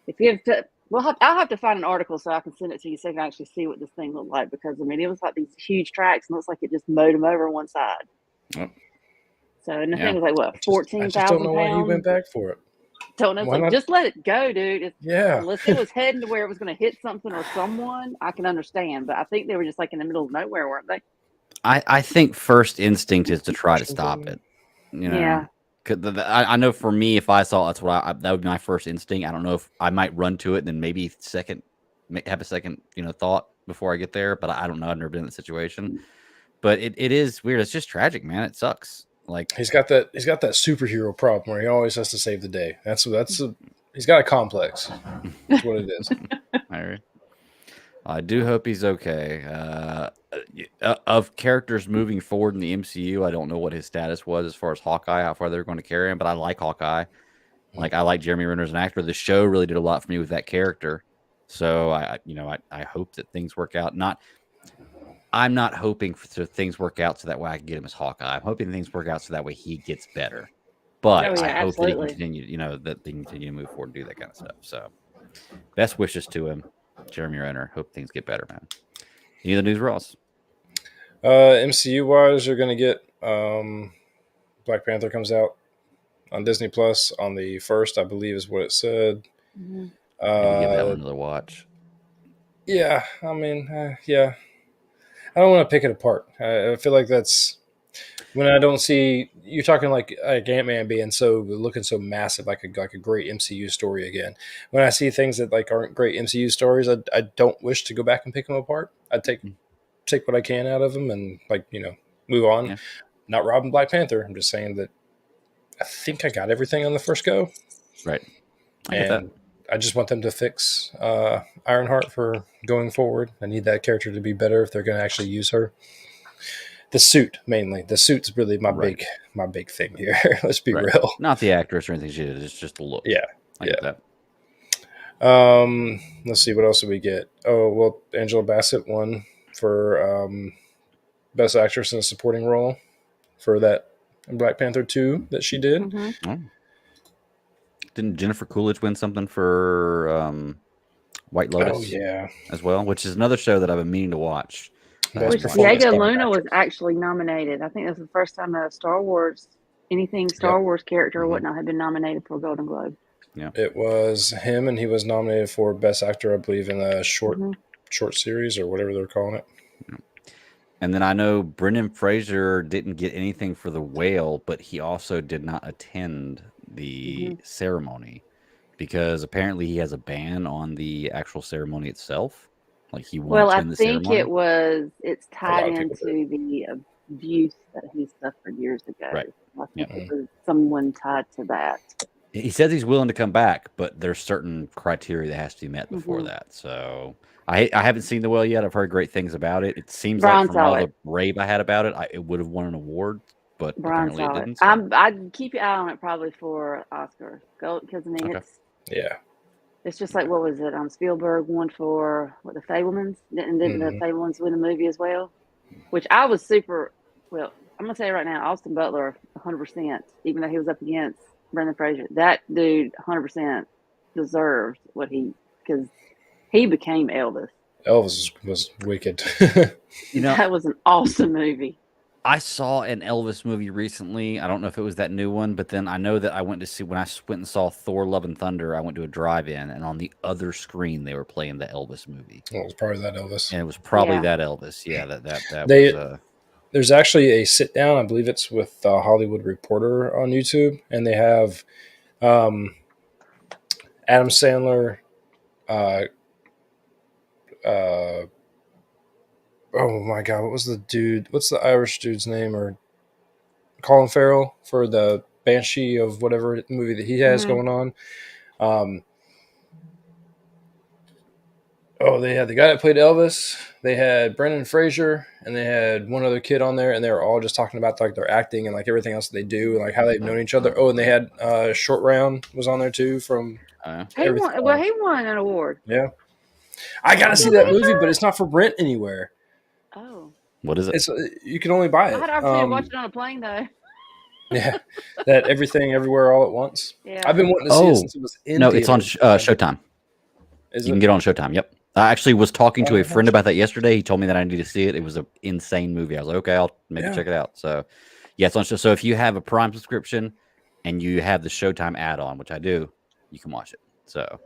if you have to, I'll have to find an article so I can send it to you so you can actually see what this thing looked like, because I mean, it was like these huge tracks and it looks like it just mowed him over one side. Yep. So, and the thing was like, what, 14,000 pounds? I don't know why he went back for it. Don't know. Like, just let it go, dude. Unless it was heading to where it was going to hit something or someone, I can understand. But I think they were just like in the middle of nowhere, weren't they? I think first instinct is to try to stop it. You know? Yeah. I know for me, if I saw it, that would be my first instinct. I don't know if I might run to it and then maybe have a second, you know, thought before I get there. But I don't know. I've never been in that situation. But it is weird. It's just tragic, man. It sucks. Like he's got that superhero problem where he always has to save the day. He's got a complex. That's what it is. I do hope he's okay. Of characters moving forward in the MCU, I don't know what his status was as far as Hawkeye, how far they're going to carry him, but I like Hawkeye. Like, I like Jeremy Renner as an actor. The show really did a lot for me with that character. So I hope that things work out. I'm not hoping things work out so that way I can get him as Hawkeye. I'm hoping things work out so that way he gets better. But I hope that he can continue, you know, that they continue to move forward and do that kind of stuff. So best wishes to him, Jeremy Renner. Hope things get better, man. Any other news, Ross? MCU wise, you're going to get Black Panther comes out on Disney Plus on the 1st, I believe is what it said. Mm-hmm. Give that one another watch. Yeah, I mean, yeah. I don't want to pick it apart. I feel like that's when I don't see you're talking like Ant-Man being looking so massive, like a great MCU story again. When I see things that like aren't great MCU stories, I don't wish to go back and pick them apart. I'd take what I can out of them and, like, you know, move on. Yeah. Not robbing Black Panther. I'm just saying that I think I got everything on the first go. Right. And I just want them to fix Ironheart for going forward. I need that character to be better if they're going to actually use her. The suit, mainly. The suit's really my big thing here. Let's be real. Not the actress or anything she did. It's just the look. Yeah. I get that. Let's see. What else did we get? Oh, well, Angela Bassett won for Best Actress in a Supporting Role for that in Black Panther 2 that she did. Oh. Didn't Jennifer Coolidge win something for White Lotus? Oh yeah, as well, which is another show that I've been meaning to watch. Best Diego performance. Luna was actually nominated. I think that's the first time a Star Wars character or whatnot had been nominated for a Golden Globe. Yeah, it was him, and he was nominated for Best Actor, I believe, in a short series or whatever they're calling it. And then I know Brendan Fraser didn't get anything for The Whale, but he also did not attend the ceremony because apparently he has a ban on the actual ceremony itself. Like he won't attend the ceremony. It's tied into the abuse that he suffered years ago. Right. I think it was someone tied to that. He says he's willing to come back, but there's certain criteria that has to be met before that. So I haven't seen The Whale yet. I've heard great things about it. It seems like from all the rave I had about it, it would have won an award, but apparently it didn't. So. I'd keep your eye on it probably for Oscar. Because I mean, it's just like, what was it? Spielberg won for The Fabelmans, and didn't the Fabelmans win a movie as well? Which I was super. Well, I'm gonna tell you right now, Austin Butler, 100%. Even though he was up against Brendan Fraser, that dude 100% deserved because he became Elvis. Elvis was wicked. That was an awesome movie. I saw an Elvis movie recently. I don't know if it was that new one, but then I know that I went to see when I went and saw Thor: Love and Thunder. I went to a drive-in, and on the other screen they were playing the Elvis movie. Well, it was probably that Elvis, and it was probably that Elvis. Yeah, that was. There's actually a sit down. I believe it's with Hollywood Reporter on YouTube, and they have Adam Sandler. Oh my God, what was the dude? What's the Irish dude's name? Or Colin Farrell for the Banshee of whatever movie that he has going on. They had the guy that played Elvis. They had Brendan Fraser, and they had one other kid on there, and they were all just talking about like their acting and like everything else that they do, and like how they've known each other. Oh, and they had Short Round was on there too from. He won an award. Yeah, I gotta see that movie, but it's not for rent anywhere. Oh, what is it? You can only buy it. I had opportunity to watch it on a plane though. Yeah, that Everything Everywhere All at Once. Yeah, I've been wanting to see it since it was in. No, it's on Showtime. You can get on Showtime. Yep. I actually was talking to a friend about that yesterday. He told me that I need to see it. It was an insane movie. I was like, okay, I'll maybe check it out. So, yeah, it's on show. So if you have a Prime subscription and you have the Showtime add-on, which I do, you can watch it. So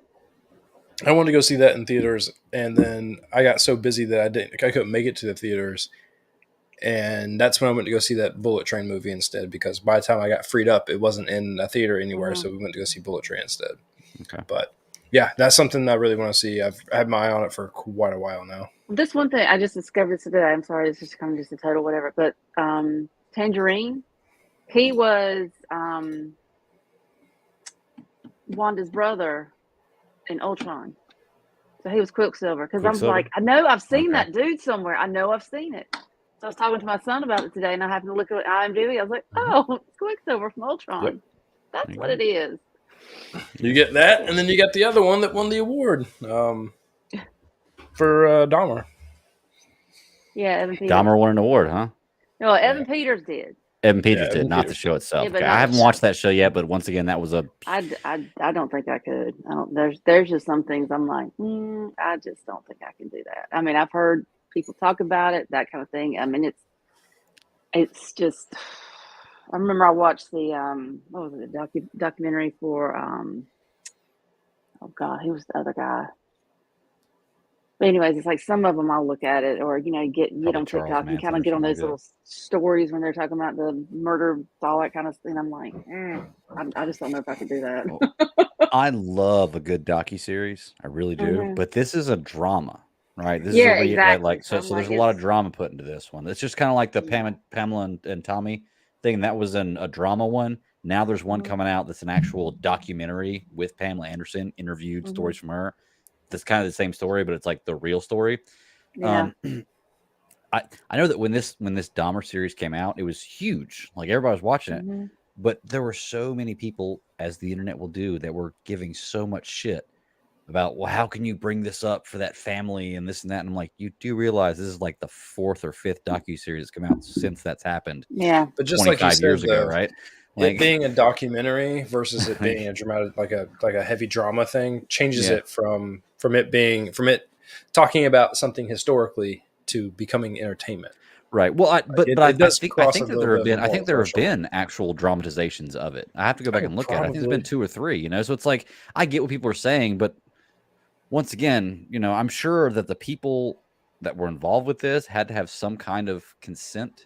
I wanted to go see that in theaters, and then I got so busy that I couldn't make it to the theaters. And that's when I went to go see that Bullet Train movie instead, because by the time I got freed up, it wasn't in a theater anywhere. So we went to go see Bullet Train instead. Okay. But yeah, that's something I really want to see. I've had my eye on it for quite a while now. This one thing I just discovered today. I'm sorry, it's just kind of just a total whatever. But Tangerine, he was Wanda's brother in Ultron. So he was Quicksilver. Because I'm like, I know I've seen that dude somewhere. I know I've seen it. So I was talking to my son about it today, and I happened to look at IMDb. I was like, oh, it's Quicksilver from Ultron. Yep. That's what it is. You get that, and then you got the other one that won the award for Dahmer. Yeah, Evan Peters. Dahmer won an award, huh? No, Evan Peters did. Evan Peters did, not the show itself. Yeah, okay. I haven't watched that show yet, but once again, that was a. I don't think I could. There's just some things I'm like, I just don't think I can do that. I mean, I've heard people talk about it, that kind of thing. I mean, it's just. I remember I watched the what was it, documentary for oh God, who was the other guy? But anyways, it's like some of them I'll look at it, or get on TikTok and kind of get on those little stories when they're talking about the murder, all that kind of thing. I'm like, I just don't know if I could do that. Well, I love a good docuseries, I really do. But this is a drama, right? This is exactly. Like so there's a lot of drama put into this one. It's just kind of like the Pamela and Tommy thing. That was a drama one. Now there's one coming out that's an actual documentary with Pamela Anderson, interviewed stories from her. That's kind of the same story, but it's like the real story. Yeah. I know that when this Dahmer series came out, it was huge. Like everybody was watching it, but there were so many people, as the internet will do, that were giving so much shit about, well, how can you bring this up for that family and this and that? And I'm like, you do realize this is like the 4th or 5th docuseries that's come out since that's happened. Yeah. But just like you 25 said, years ago, right? It being a documentary versus it being a dramatic, like a heavy drama thing, changes it from it talking about something historically to becoming entertainment. Right. Well, I think that there have been actual dramatizations of it. I have to go back and look at it. I think there's been 2 or 3, you know. So it's like, I get what people are saying, but once again, you know, I'm sure that the people that were involved with this had to have some kind of consent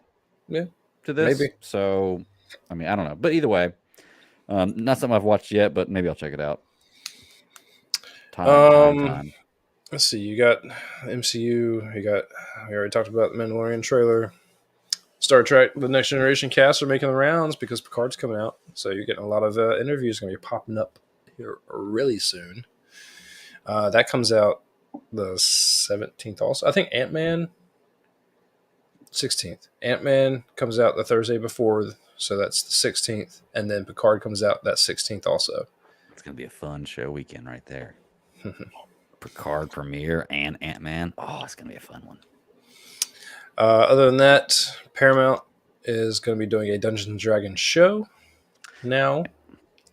to this. Maybe. So, I mean, I don't know. But either way, not something I've watched yet, but maybe I'll check it out. Time. Let's see. You got MCU. We already talked about the Mandalorian trailer. Star Trek: The Next Generation cast are making the rounds because Picard's coming out. So you're getting a lot of interviews going to be popping up here really soon. That comes out the 17th also. I think Ant-Man 16th. Ant-Man comes out the Thursday before, so that's the 16th. And then Picard comes out that 16th also. It's going to be a fun show weekend right there. Picard premiere and Ant-Man. Oh, it's going to be a fun one. Other than that, Paramount is going to be doing a Dungeons & Dragons show now.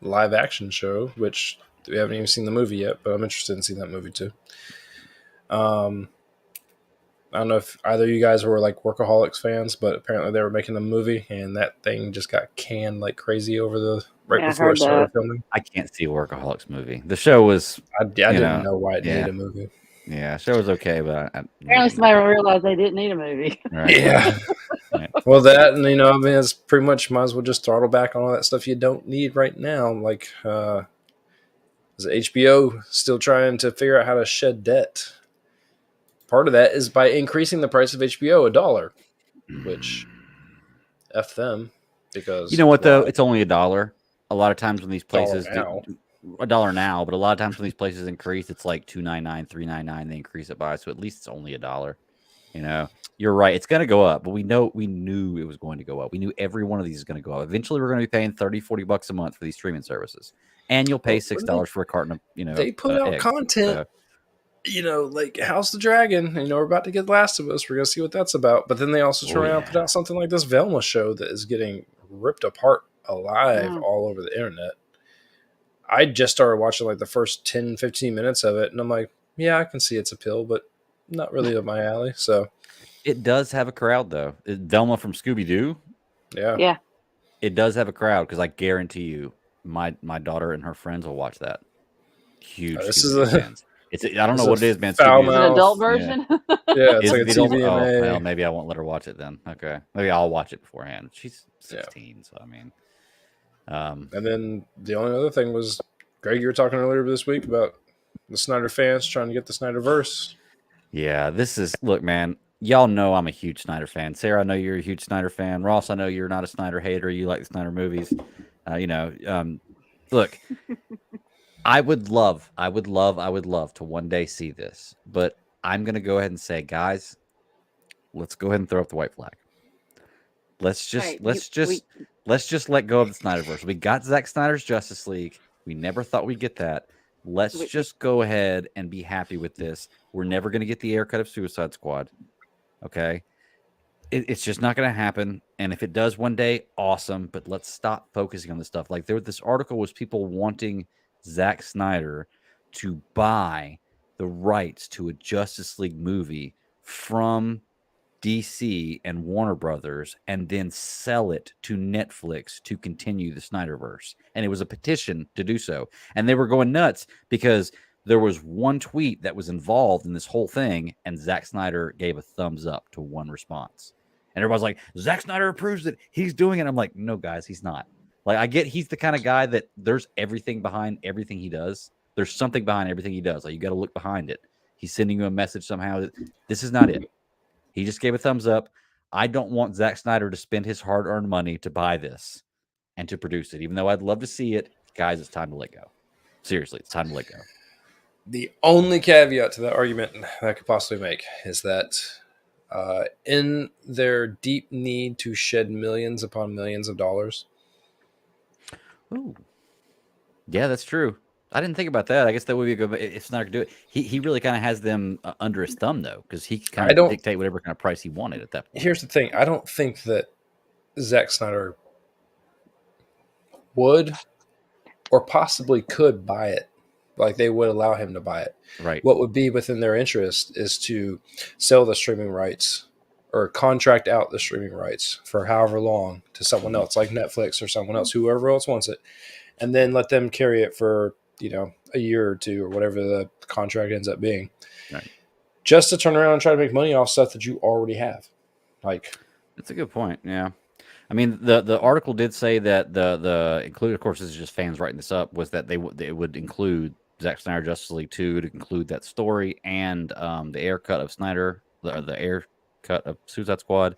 Live action show, which we haven't even seen the movie yet, but I'm interested in seeing that movie too. I don't know if either of you guys were like Workaholics fans, but apparently they were making a movie and that thing just got canned like crazy before it started filming. I can't see a Workaholics movie. The show was... I didn't know why it needed a movie. Yeah, the show was okay, but... Apparently somebody realized they didn't need a movie. Right. Yeah. Right. Well, that, and I mean, it's pretty much might as well just throttle back on all that stuff you don't need right now. Like, is HBO still trying to figure out how to shed debt? Part of that is by increasing the price of HBO $1, which F them, because you know what though, it's only $1. A lot of times when these places $1 now, but a lot of times when these places increase, it's like $2.99, $3.99. They increase it by, so at least it's only $1. You know, you're right. It's going to go up, but we knew it was going to go up. We knew every one of these is going to go up. Eventually, we're going to be paying $30-$40 a month for these streaming services, and you'll pay $6 for a carton of They put out eggs, content. So. Like House of the Dragon. We're about to get Last of Us. We're going to see what that's about. But then they also turn around and put out something like this Velma show that is getting ripped apart alive all over the internet. I just started watching like the first 10, 15 minutes of it, and I'm like, yeah, I can see its appeal, but not really up my alley. So it does have a crowd, though. Velma from Scooby-Doo. Yeah. It does have a crowd because I guarantee you, my daughter and her friends will watch that. Huge. This is fans. I don't know what it is, man. Is it an adult version? Yeah, it's like a TVMA. Well, maybe I won't let her watch it then. Okay, maybe I'll watch it beforehand. She's 16, so I mean. And then the only other thing was, Greg, you were talking earlier this week about the Snyder fans trying to get the Snyderverse. Yeah, look, man, y'all know I'm a huge Snyder fan. Sarah, I know you're a huge Snyder fan. Ross, I know you're not a Snyder hater. You like the Snyder movies. Look, I would love to one day see this, but I'm going to go ahead and say, guys, let's go ahead and throw up the white flag. Let's just let go of the Snyderverse. We got Zack Snyder's Justice League. We never thought we'd get that. Let's just go ahead and be happy with this. We're never going to get the air cut of Suicide Squad. Okay? It's just not going to happen. And if it does one day, awesome. But let's stop focusing on this stuff. Like this article was people wanting Zack Snyder to buy the rights to a Justice League movie from DC and Warner Brothers and then sell it to Netflix to continue the Snyderverse. And it was a petition to do so. And they were going nuts because there was one tweet that was involved in this whole thing, and Zack Snyder gave a thumbs up to one response. And everybody's like, Zack Snyder approves it. He's doing it. I'm like, no, guys, he's not. Like, I get he's the kind of guy that there's everything behind everything he does. There's something behind everything he does. Like, you got to look behind it. He's sending you a message somehow. This is not it. He just gave a thumbs up. I don't want Zack Snyder to spend his hard-earned money to buy this and to produce it. Even though I'd love to see it, guys, it's time to let go. Seriously, it's time to let go. The only caveat to that argument that I could possibly make is that in their deep need to shed millions upon millions of dollars. Ooh. Yeah, that's true. I didn't think about that. I guess that would be a good. If Snyder could do it, he really kind of has them under his thumb though, because he can kind of dictate whatever kind of price he wanted at that point. Here's the thing: I don't think that Zack Snyder would or possibly could buy it. Like they would allow him to buy it. Right. What would be within their interest is to sell the streaming rights or contract out the streaming rights for however long to someone else, like Netflix or someone else, whoever else wants it, and then let them carry it for a year or two or whatever the contract ends up being, right? Just to turn around and try to make money off stuff that you already have. Like, that's a good point. Yeah. I mean, the article did say that the included, of course, this is just fans writing this up, was that they would include Zack Snyder Justice League 2 to conclude that story, and the air cut of Snyder, the air cut of Suicide Squad,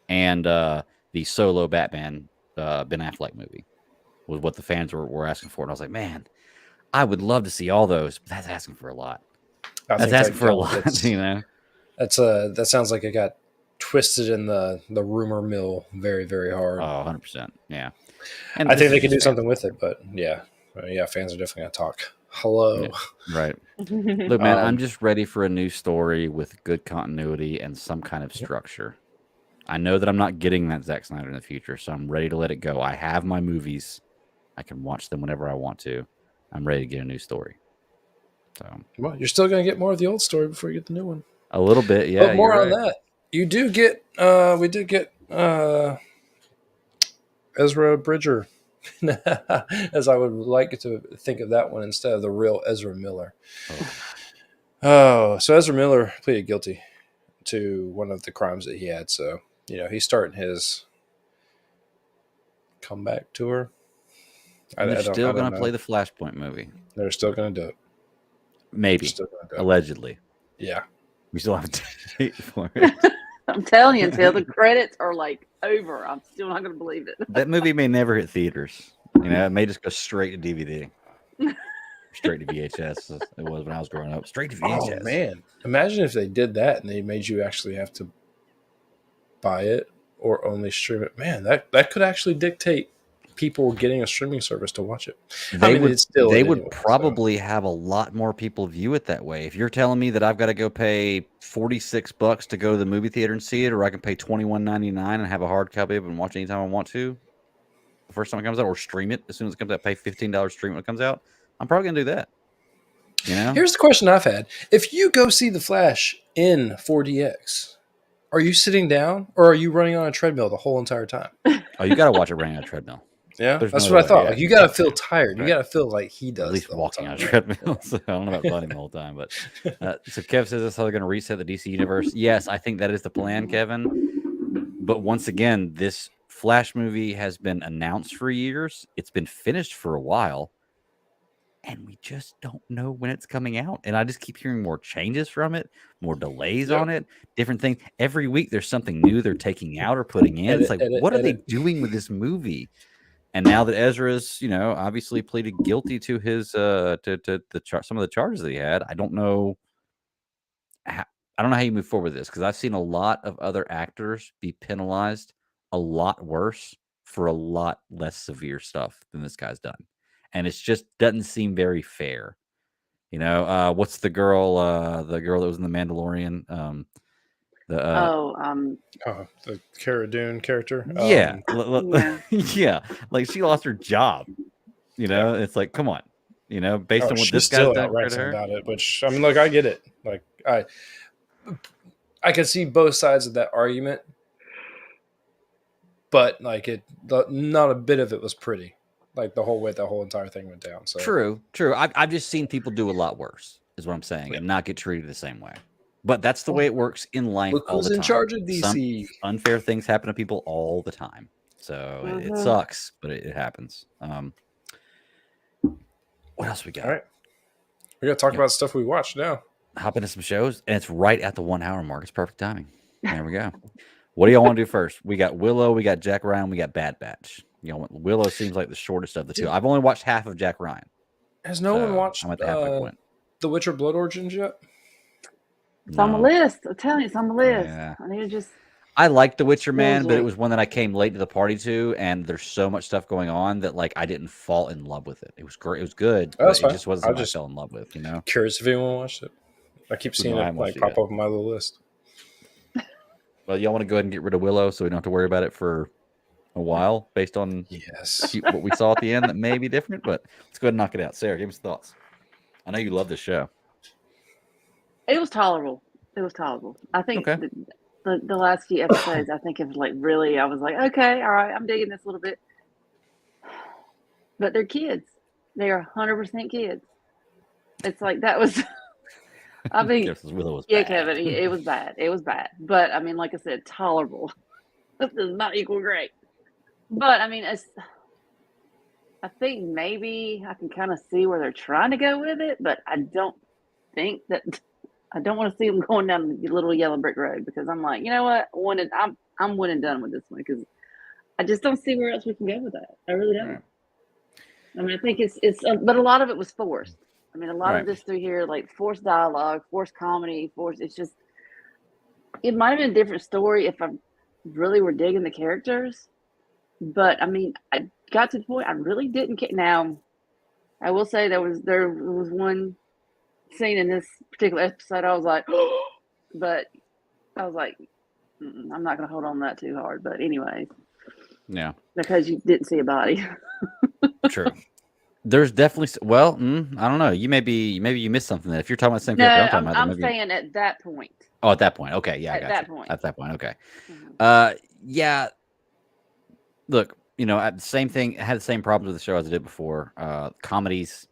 and the solo Batman Ben Affleck movie was what the fans were asking for. And I was like, man, I would love to see all those, but that's asking for a lot. That's asking for a lot, That sounds like it got twisted in the rumor mill very, very hard. Oh, 100%. Yeah. And I think they could do something with it, but yeah, fans are definitely going to talk. Hello. Yeah, right. Look, man, I'm just ready for a new story with good continuity and some kind of structure. I know that I'm not getting that Zack Snyder in the future, so I'm ready to let it go. I have my movies. I can watch them whenever I want to. I'm ready to get a new story. So, well, you're still going to get more of the old story before you get the new one. A little bit, yeah. But more on that. You do get, we did get Ezra Bridger, as I would like to think of that one instead of the real Ezra Miller. So Ezra Miller pleaded guilty to one of the crimes that he had. So, he's starting his comeback tour. They're still going to play the Flashpoint movie. They're still going to do it. Maybe. Allegedly. Yeah. We still have a date for it. I'm telling you, until the credits are over, I'm still not going to believe it. That movie may never hit theaters. It may just go straight to DVD. Straight to VHS. It was when I was growing up. Straight to VHS. Oh, man. Imagine if they did that and they made you actually have to buy it or only stream it. Man, that could actually dictate people getting a streaming service to watch it. They would probably have a lot more people view it that way. If you're telling me that I've got to go pay $46 to go to the movie theater and see it, or I can pay $21.99 and have a hard copy of it and watch it anytime I want to, the first time it comes out, or stream it as soon as it comes out, pay $15 stream when it comes out, I'm probably gonna do that. Here's the question I've had: if you go see The Flash in 4DX, are you sitting down or are you running on a treadmill the whole entire time? Oh, you got to watch it running on a treadmill. Yeah, that's what I thought. You got to feel tired. You got to feel like he does. At least walking on a treadmill. So I don't know about running the whole time. But so Kev says that's how they're going to reset the DC universe. Yes, I think that is the plan, Kevin. But once again, this Flash movie has been announced for years. It's been finished for a while. And we just don't know when it's coming out. And I just keep hearing more changes from it, more delays on it, different things. Every week there's something new they're taking out or putting in. It's like, what are they doing with this movie? And now that Ezra's, obviously pleaded guilty to his to some of the charges that he had, I don't know how you move forward with this, because I've seen a lot of other actors be penalized a lot worse for a lot less severe stuff than this guy's done, and it just doesn't seem very fair. What's the girl that was in The Mandalorian? The Cara Dune character. Yeah. Yeah. Like, she lost her job. It's like, come on. Based on what this guy's done about it. Which, I mean, look, I get it. Like, I can see both sides of that argument, but not a bit of it was pretty. Like the whole entire thing went down. So true. I've just seen people do a lot worse, is what I'm saying, and not get treated the same way. But that's the way it works in life. Look who's in charge of DC. Some unfair things happen to people all the time. So it sucks, but it happens. What else we got? All right. We got to talk about stuff we watched now. Hop into some shows, and it's right at the 1 hour mark. It's perfect timing. There we go. What do y'all want to do first? We got Willow, we got Jack Ryan, we got Bad Batch. Willow seems like the shortest of the two. I've only watched half of Jack Ryan. Has no one watched The Witcher Blood Origins yet? It's on the list. I'm telling you, it's on the list. Yeah. I liked The Witcher, man, but it was one that I came late to the party to, and there's so much stuff going on that like I didn't fall in love with it. It was great. It was good, but it just wasn't something I fell in love with. Curious if anyone watched it. I keep seeing it like pop up on my little list. Well, y'all want to go ahead and get rid of Willow so we don't have to worry about it for a while based on what we saw at the end that may be different, but let's go ahead and knock it out. Sarah, give us thoughts. I know you love this show. It was tolerable. I think the last few episodes, I think, like really, I was like, okay, all right, I'm digging this a little bit. But they're kids. They are 100% kids. It's like that was. I mean, Willow was bad. Kevin, it was bad. It was bad. But I mean, like I said, tolerable. This does not equal great. But I mean, I think maybe I can kind of see where they're trying to go with it, but I don't think that. I don't want to see them going down the little yellow brick road because I'm like, you know what? I'm one and done with this one because I just don't see where else we can go with that. I really don't. Right. I mean, I think it's but a lot of it was forced. I mean, a lot of this through here, like forced dialogue, forced comedy, it's just, it might have been a different story if I really were digging the characters. But I mean, I got to the point I really didn't care. Now, I will say there was one scene in this particular episode, I was like, but I was like, I'm not going to hold on to that too hard. But anyway, yeah, because you didn't see a body. True. There's definitely I don't know. You you missed something. If you're talking about the same character, I'm saying at that point. Oh, at that point, okay, yeah, at that point. At that point, okay. Mm-hmm. Yeah. Look, I had the same thing. I had the same problems with the show as I did before. Comedies.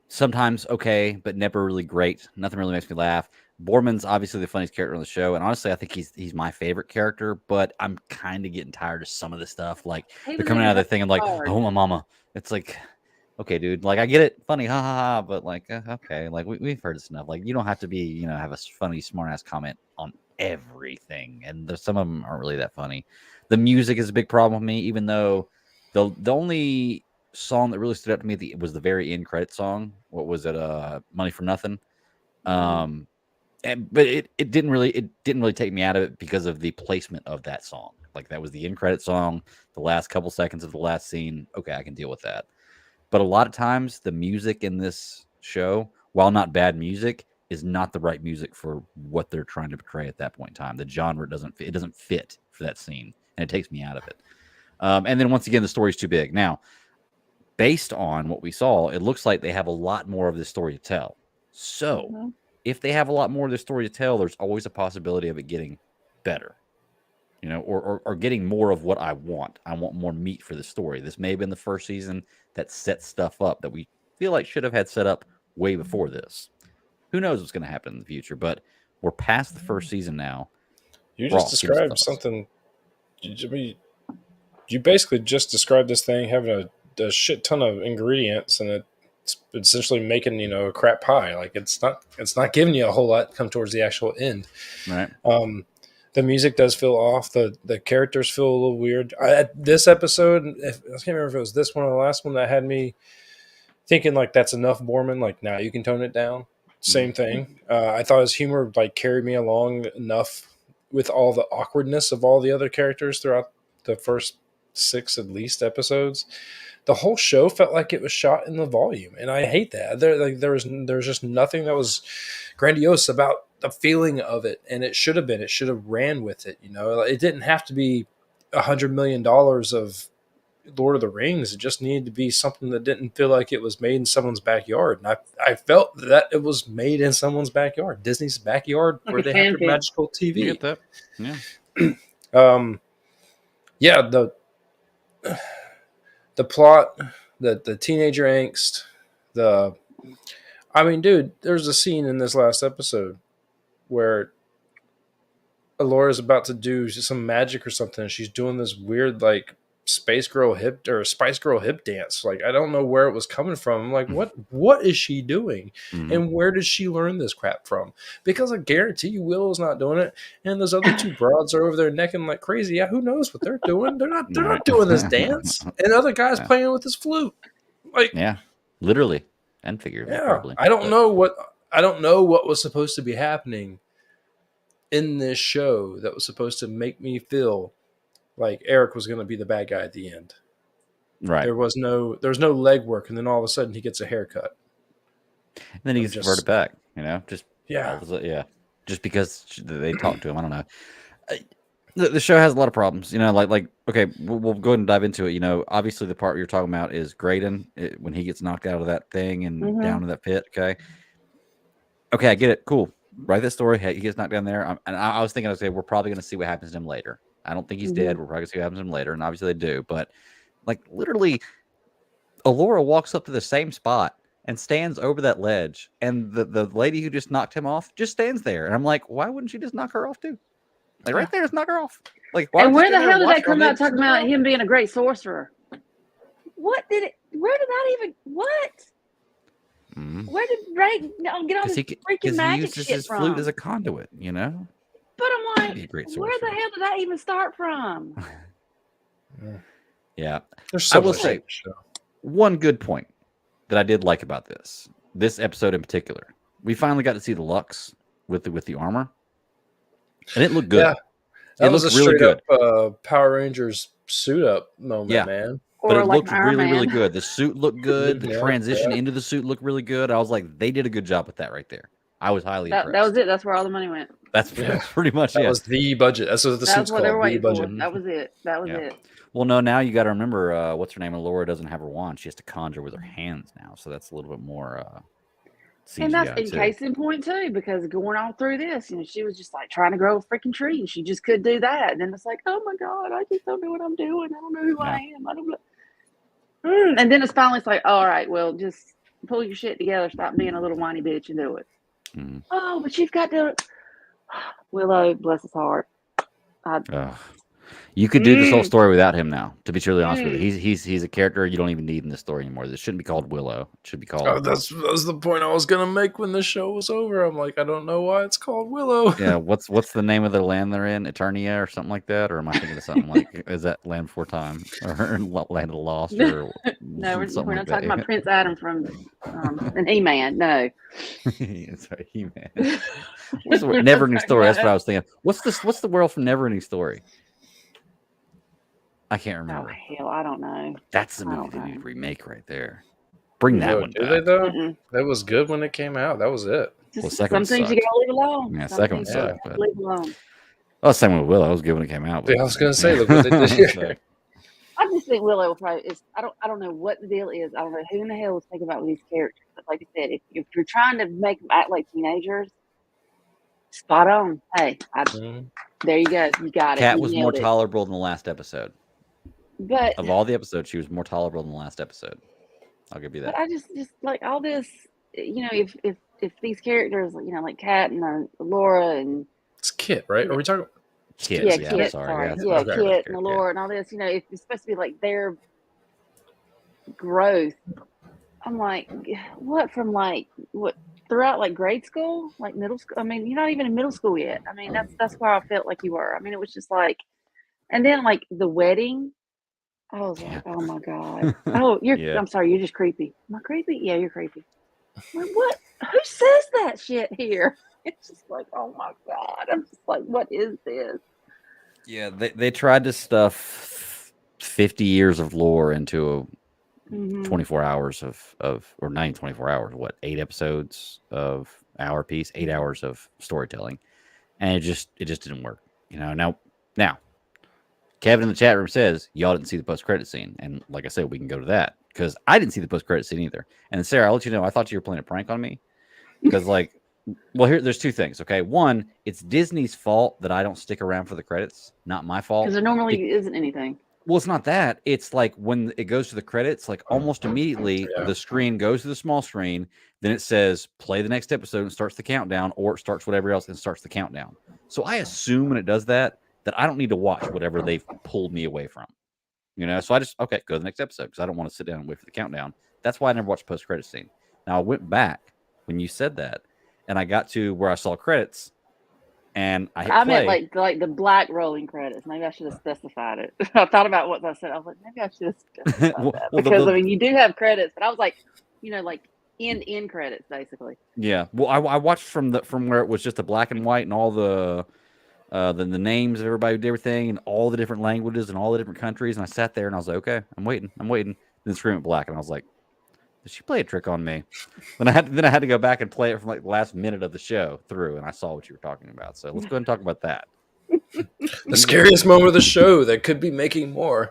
Sometimes okay, but never really great. Nothing really makes me laugh. Borman's obviously the funniest character on the show, and honestly, I think he's my favorite character. But I'm kind of getting tired of some of the stuff. Like they're coming out of the thing and like, oh my mama. It's like, okay, dude. Like I get it, funny, ha ha ha. But like, okay, like we've heard this enough. Like you don't have to be, have a funny, smart ass comment on everything, and some of them aren't really that funny. The music is a big problem with me, even though the only song that really stood out to me was the very end credit song. What was it? Money for Nothing. But it didn't really take me out of it because of the placement of that song. Like that was the end credit song, the last couple seconds of the last scene. Okay, I can deal with that. But a lot of times the music in this show, while not bad music, is not the right music for what they're trying to portray at that point in time. The genre doesn't fit for that scene, and it takes me out of it. And then once again, the story's too big. Now, based on what we saw, it looks like they have a lot more of this story to tell. So, if they have a lot more of this story to tell, there's always a possibility of it getting better, or getting more of what I want. I want more meat for the story. This may have been the first season that set stuff up that we feel like should have had set up way before this. Who knows what's going to happen in the future, but we're past the first season now. You just described something. You basically just described this thing having a shit ton of ingredients, and it's essentially making a crap pie. Like it's not giving you a whole lot come towards the actual end. Right. The music does feel off. The characters feel a little weird. This episode, I can't remember if it was this one or the last one, that had me thinking like that's enough, Borman. Like now you can tone it down. Same thing. I thought his humor like carried me along enough with all the awkwardness of all the other characters throughout the first 6 at least episodes. The whole show felt like it was shot in the volume, and I hate that. There was just nothing that was grandiose about the feeling of it, and it should have been. It should have ran with it. It didn't have to be $100 million of Lord of the Rings. It just needed to be something that didn't feel like it was made in someone's backyard. And I felt that it was made in someone's backyard, Disney's backyard, like where they have their magical TV. You get that? Yeah. The plot, the teenager angst, dude, there's a scene in this last episode where Alora's about to do some magic or something, and she's doing this weird like Spice Girl hip dance. Like I don't know where it was coming from. I'm like, what is she doing? Mm-hmm. And where did she learn this crap from? Because I guarantee you Willow's not doing it, and those other two broads are over there necking like crazy. Yeah, who knows what they're doing? They're not doing this dance. And other guys playing with his flute. Like literally and figuratively. Yeah. I don't know what was supposed to be happening in this show that was supposed to make me feel like Eric was going to be the bad guy at the end. Right. There was no legwork, and then all of a sudden he gets a haircut. And then he gets converted back, just just because they talk to him. I don't know. The show has a lot of problems, okay, we'll go ahead and dive into it. Obviously the part you're talking about is Graydon when he gets knocked out of that thing and down in that pit. Okay, I get it. Cool. Write that story. Hey, he gets knocked down there. And I was thinking, okay, we're probably going to see what happens to him later. I don't think he's dead. We're probably going to see what happens to him later. And obviously they do. But literally, Allura walks up to the same spot and stands over that ledge. And the lady who just knocked him off just stands there. And I'm like, why wouldn't she just knock her off too? Right there, just knock her off. Why and where the hell did that come out talking about him being a great sorcerer? Where did that even, what? Where did Ray get all this freaking magic shit his flute as a conduit, But I'm like, where the hell did that even start from? Yeah. I will say one good point that I did like about this episode in particular. We finally got to see the Lux with the armor. And it looked good. Yeah, that was a really good Power Rangers suit up moment, man. But it looked really good. The suit looked good. The transition into the suit looked really good. I was like, they did a good job with that right there. I was highly impressed. That was it. That's where all the money went. That's pretty much That was the budget. That's what the suit's called. The budget. That was it. That was it. Well, no, now you got to remember, what's her name? Allura doesn't have her wand. She has to conjure with her hands now. So that's a little bit more CGI, and that's in case in point too, because going all through this, she was just like trying to grow a freaking tree, and she just could do that. And then it's like, oh my god, I just don't know what I'm doing. I don't know who I am. I don't know. And then it's finally like, all right, well, just pull your shit together, stop being a little whiny bitch, and do it. Oh, but you've got to, Willow, bless his heart. You could do this whole story without him now. To be truly honest with you, he's a character you don't even need in this story anymore. This shouldn't be called Willow. It should be called. Oh, that was the point I was gonna make when the show was over. I'm like, I don't know why it's called Willow. Yeah, what's the name of the land they're in? Eternia or something like that? Or am I thinking of something like? Is that Land Before Time or Land of the Lost? Or no, we're not talking about Prince Adam from an He-Man. No, sorry, He-Man. Never-Ending Story. That's what I was thinking. What's the world from Never-Ending Story? I can't remember. Oh, hell, I don't know. That's the movie they need to remake right there. Bring that one back. They though? That was good when it came out. That was it. Some things you gotta leave alone. Yeah, second one sucked. But... leave alone. Oh, same with Willow. I was good when it came out. But... Yeah, I was gonna say, look what they did here. I just think Willow probably is. I don't know what the deal is. I don't know who in the hell was thinking about with these characters. But like I said, if you're trying to make them act like teenagers, spot on. Hey, there you go. You got it. Kat was more tolerable than the last episode. But of all the episodes, she was more tolerable than the last episode. I'll give you that. But I just like all this, if these characters, like Kat and Laura and it's Kit, right? Are we talking? Kit. Yeah, Kit. Sorry. Yeah, Kit and Laura and all this. If it's supposed to be like their growth, I'm like, what from throughout like grade school, like middle school? I mean, you're not even in middle school yet. I mean, that's where I felt like you were. I mean, it was just like, and then like the wedding. I was like, oh my god! Oh, I'm sorry, you're just creepy. Am I creepy? Yeah, you're creepy. Like, what? Who says that shit here? It's just like, oh my god! I'm just like, what is this? Yeah, they tried to stuff 50 years of lore into 24 hours or 24 hours. What, 8 episodes of hour piece, 8 hours of storytelling, and it just didn't work. Now. Kevin in the chat room says y'all didn't see the post-credit scene, and like I said, we can go to that because I didn't see the post-credit scene either. And Sarah, I'll let you know, I thought you were playing a prank on me because, there's 2 things. Okay, one, it's Disney's fault that I don't stick around for the credits, not my fault. Because there normally isn't anything. Well, it's not that. It's like when it goes to the credits, like almost immediately the screen goes to the small screen, then it says play the next episode and starts the countdown, or it starts whatever else and starts the countdown. So I assume when it does that I don't need to watch whatever they've pulled me away from. So I just, go to the next episode because I don't want to sit down and wait for the countdown. That's why I never watched post-credit scene. Now, I went back when you said that, and I got to where I saw credits, and I hit play. Meant like the black rolling credits. Maybe I should have specified it. I thought about what I said. I was like, maybe I should have specified that. Because, I mean, you do have credits, but I was like, like end credits, basically. Yeah. Well, I watched from where it was just the black and white and all the the names of everybody who did everything and all the different languages and all the different countries. And I sat there and I was like, okay, I'm waiting. Then the screen went black and I was like, did she play a trick on me? Then I had to go back and play it from like the last minute of the show through, and I saw what you were talking about. So let's go ahead and talk about that. The scariest moment of the show that could be making more.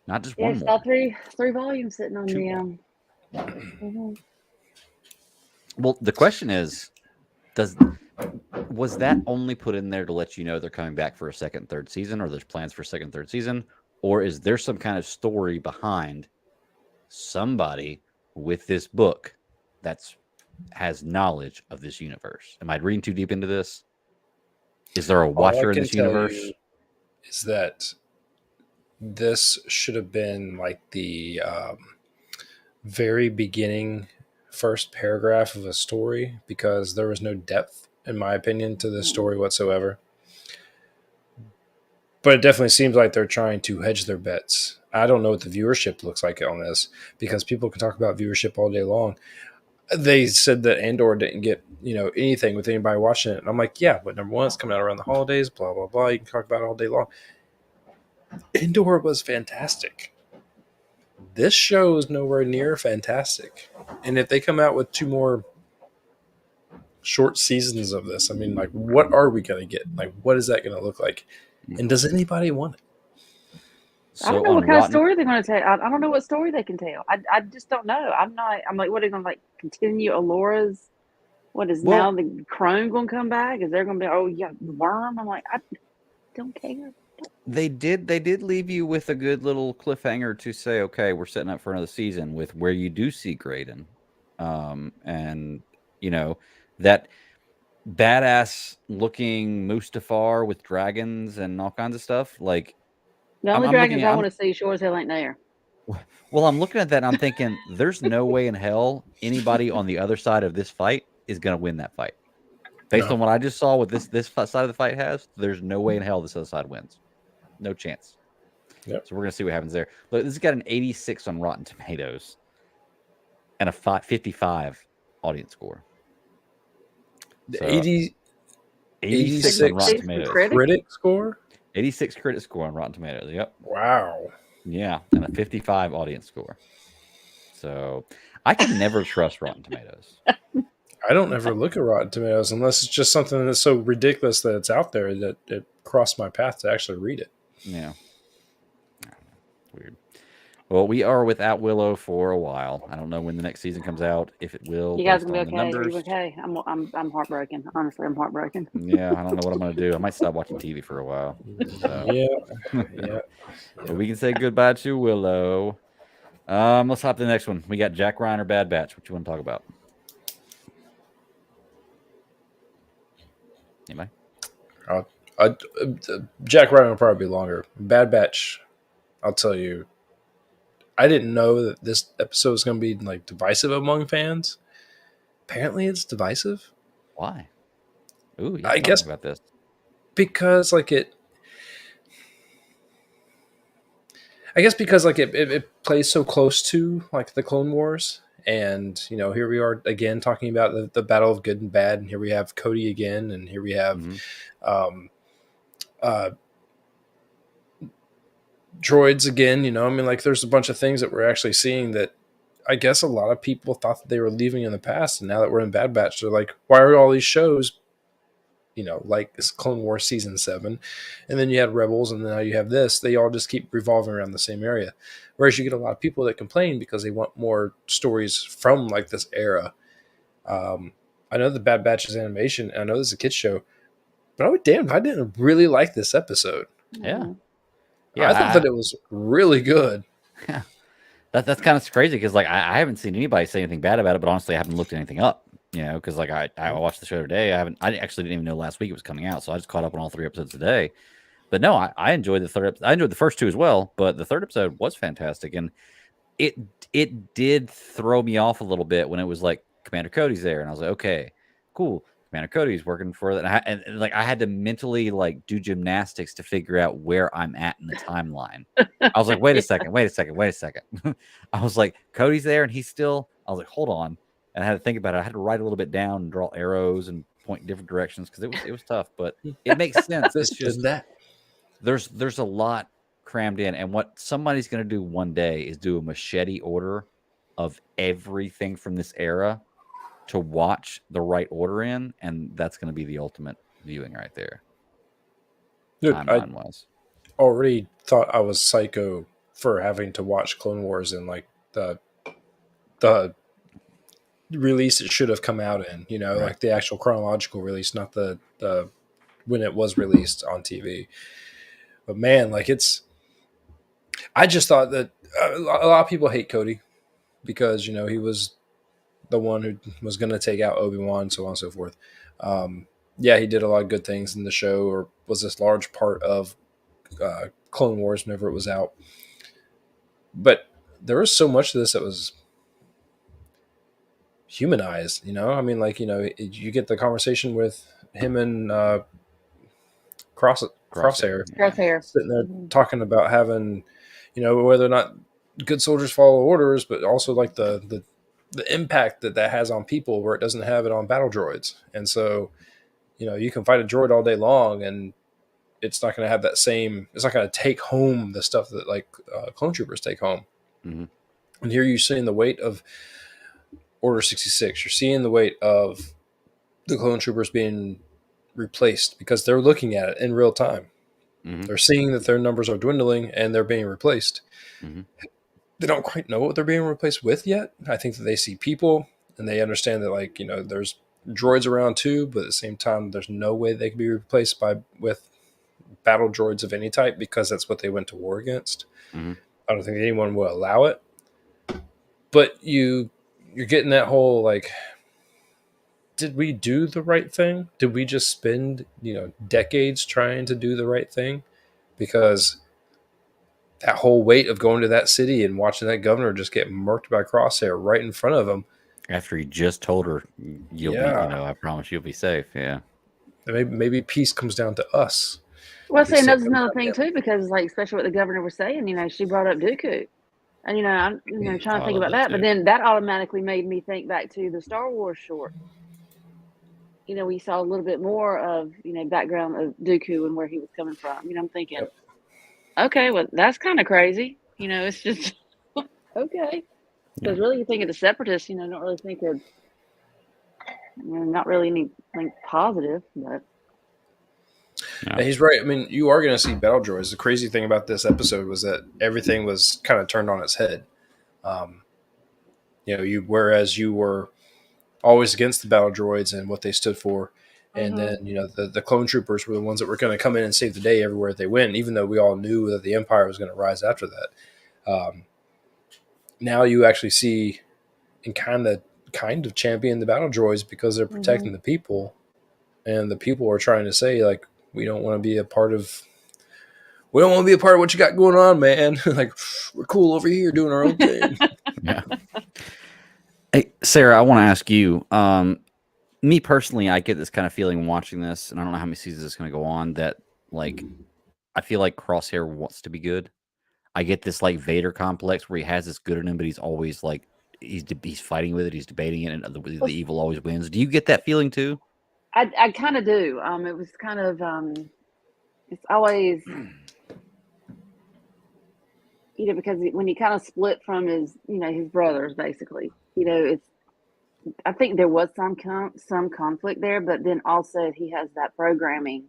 Not just Yeah, one it's more. all three volumes sitting on the Well, the question is, was that only put in there to let you know they're coming back for a second and third season, or there's plans for a second and third season, or is there some kind of story behind somebody with this book that's has knowledge of this universe? Am I reading too deep into this? Is there a watcher in this universe? Is that this should have been like the very beginning first paragraph of a story, because there was no depth, in my opinion, to this story whatsoever. But it definitely seems like they're trying to hedge their bets. I don't know what the viewership looks like on this, because people can talk about viewership all day long. They said that Andor didn't get, anything with anybody watching it. And I'm like, yeah, but number one, it's coming out around the holidays, blah, blah, blah. You can talk about it all day long. Andor was fantastic. This show is nowhere near fantastic. And if they come out with 2 more short seasons of this, I mean, like, what are we going to get? Like, what is that going to look like? And does anybody want it? I don't know what kind of story they're going to tell. I don't know what story they can tell. I just don't know. I'm like, what are they going to like continue Alora's? What is now the Crone going to come back? Is there going to be, oh yeah, Worm? I'm like, I don't care. They did leave you with a good little cliffhanger to say, okay, we're setting up for another season with where you do see Graydon, and that badass looking Mustafar with dragons and all kinds of stuff. Like, the only dragons I want to see sure as hell ain't there. Well, I'm looking at that and I'm thinking, there's no way in hell anybody on the other side of this fight is going to win that fight. Based on what I just saw with this side of the fight has, there's no way in hell this other side wins. No chance. Yep. So we're going to see what happens there. Look, this has got an 86 on Rotten Tomatoes and a 55 audience score. So 86 on Rotten Tomatoes. Critic score? 86 critic score on Rotten Tomatoes. Yep. Wow. Yeah, and a 55 audience score. So I can never trust Rotten Tomatoes. I don't ever look at Rotten Tomatoes unless it's just something that's so ridiculous that it's out there that it crossed my path to actually read it. Yeah. Weird. Well, we are without Willow for a while. I don't know when the next season comes out, if it will. You guys gonna be okay? Are you okay? I'm heartbroken. Honestly, I'm heartbroken. Yeah, I don't know what I'm gonna do. I might stop watching TV for a while. So. Yeah. But we can say goodbye to Willow. Let's hop to the next one. We got Jack Ryan or Bad Batch. What you want to talk about? Anybody? Jack Ryan will probably be longer. Bad Batch, I'll tell you, I didn't know that this episode was going to be like divisive among fans. Apparently, it's divisive. Why? Ooh, I guess about this because it plays so close to like the Clone Wars, and here we are again talking about the battle of good and bad, and here we have Cody again, and here we have droids again. I mean, like, there's a bunch of things that we're actually seeing that I guess a lot of people thought that they were leaving in the past, and now that we're in Bad Batch, they're like, why are all these shows like this Clone Wars season 7, and then you had Rebels, and now you have this, they all just keep revolving around the same area. Whereas you get a lot of people that complain because they want more stories from like this era. I know the Bad Batch is animation, and I know this is a kid's show, but I didn't really like this episode. Yeah. I thought that it was really good. Yeah. That's kind of crazy because like I haven't seen anybody say anything bad about it, but honestly I haven't looked anything up. Because like I watched the show today. I actually didn't even know last week it was coming out, so I just caught up on all 3 episodes today. But no, I enjoyed the third episode. I enjoyed the first 2 as well, but the third episode was fantastic, and it did throw me off a little bit when it was like Commander Cody's there, and I was like, okay, cool, Commander Cody's working for that, and like I had to mentally like do gymnastics to figure out where I'm at in the timeline. I was like, wait a second. I was like, Cody's there, and he's still. I was like, hold on. And I had to think about it. I had to write a little bit down and draw arrows and point different directions because it was tough, but it makes sense. It's just that there's a lot crammed in, and what somebody's going to do one day is do a machete order of everything from this era to watch the right order in, and that's going to be the ultimate viewing right there. Dude, timeline wise. Already thought I was psycho for having to watch Clone Wars in like the release it should have come out in, you know, Right. like the actual chronological release, not the when it was released on TV. But man, like I just thought that a lot of people hate Cody because, you know, he was the one who was going to take out Obi-Wan, so on and so forth. Yeah, he did a lot of good things in the show, or was this large part of Clone Wars whenever it was out. But there was so much of this that was humanized, you know? I mean, like, you know, you get the conversation with him and Crosshair sitting there talking about having, you know, whether or not good soldiers follow orders, but also like the impact that has on people where it doesn't have it on battle droids. And so, you know, you can fight a droid all day long and it's not going to have that same, it's not going to take home the stuff that like clone troopers take home. Mm-hmm. And here you're seeing the weight of Order 66. You're seeing the weight of the clone troopers being replaced because they're looking at it in real time. Mm-hmm. They're seeing that their numbers are dwindling and they're being replaced. Mm-hmm. They don't quite know what they're being replaced with yet. I think that they see people and they understand that, like, you know, there's droids around too, but at the same time, there's no way they can be replaced with battle droids of any type because that's what they went to war against. Mm-hmm. I don't think anyone will allow it. But you're getting that whole, like, did we do the right thing? Did we just spend, you know, decades trying to do the right thing? Because that whole weight of going to that city and watching that governor just get murked by Crosshair right in front of him. After he just told her, you'll be, you know, I promise you'll be safe. Yeah. Maybe peace comes down to us. Well, see, that's another thing too, because like, especially what the governor was saying, you know, she brought up Dooku. And, you know, I'm trying to think about that. But then that automatically made me think back to the Star Wars short. You know, we saw a little bit more of, you know, background of Dooku and where he was coming from. You know, I'm thinking, okay, well, that's kind of crazy. You know, it's just, okay. Because really you think of the Separatists, you know, don't really think of, you know, not really anything positive, but. Yeah, he's right. I mean, you are going to see battle droids. The crazy thing about this episode was that everything was kind of turned on its head. You know, whereas you were always against the battle droids and what they stood for, and then, you know, the clone troopers were the ones that were going to come in and save the day everywhere they went, even though we all knew that the Empire was going to rise after that. Now you actually see and kind of champion the battle droids because they're protecting the people, and the people are trying to say, like, we don't want to be a part of what you got going on, man. Like, we're cool over here doing our own thing. Yeah. Hey, Sarah, I want to ask you, me personally, I get this kind of feeling watching this, and I don't know how many seasons it's going to go on, that, like, I feel like Crosshair wants to be good. I get this, like, Vader complex where he has this good in him, but he's always, like, he's fighting with it, he's debating it, and the evil always wins. Do you get that feeling, too? I kind of do. It was kind of, it's always, you know, because when he kind of split from his, you know, his brothers, basically, you know, I think there was some conflict there, but then also he has that programming,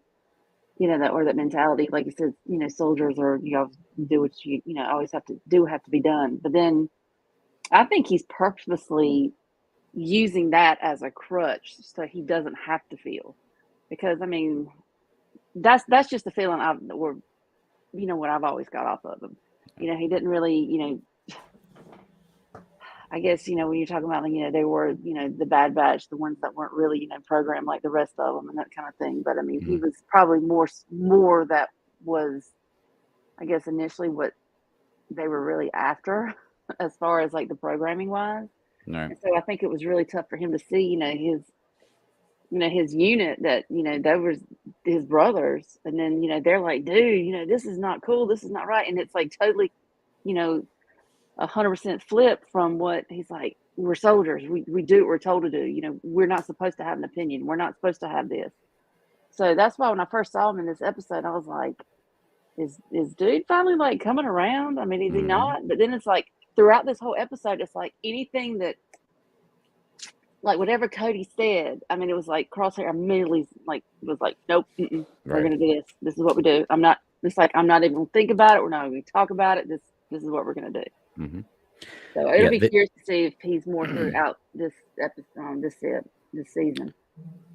you know, that mentality, like you said, you know, soldiers are, you know, do what you know, always have to be done. But then I think he's purposely using that as a crutch so he doesn't have to feel, because I mean, that's just the feeling you know, what I've always got off of him. You know, he didn't really, you know, I guess, you know, when you're talking about, you know, they were, you know, the Bad Batch, the ones that weren't really, you know, programmed like the rest of them and that kind of thing. But I mean, he was probably more that was, I guess, initially what they were really after as far as like the programming wise. Right. And so I think it was really tough for him to see, you know, his unit that, you know, that was his brothers. And then, you know, they're like, dude, you know, this is not cool. This is not right. And it's like totally, you know, 100% flip from what he's like, we're soldiers. We do what we're told to do. You know, we're not supposed to have an opinion. We're not supposed to have this. So that's why when I first saw him in this episode, I was like, is dude finally like coming around? I mean, is he not? But then it's like throughout this whole episode, it's like anything that, like whatever Cody said, I mean, it was like Crosshair immediately like was like, nope, we're gonna do this. This is what we do. I'm not even gonna think about it. We're not even gonna talk about it. This is what we're gonna do. So it'll be curious to see if he's more throughout this episode, this season.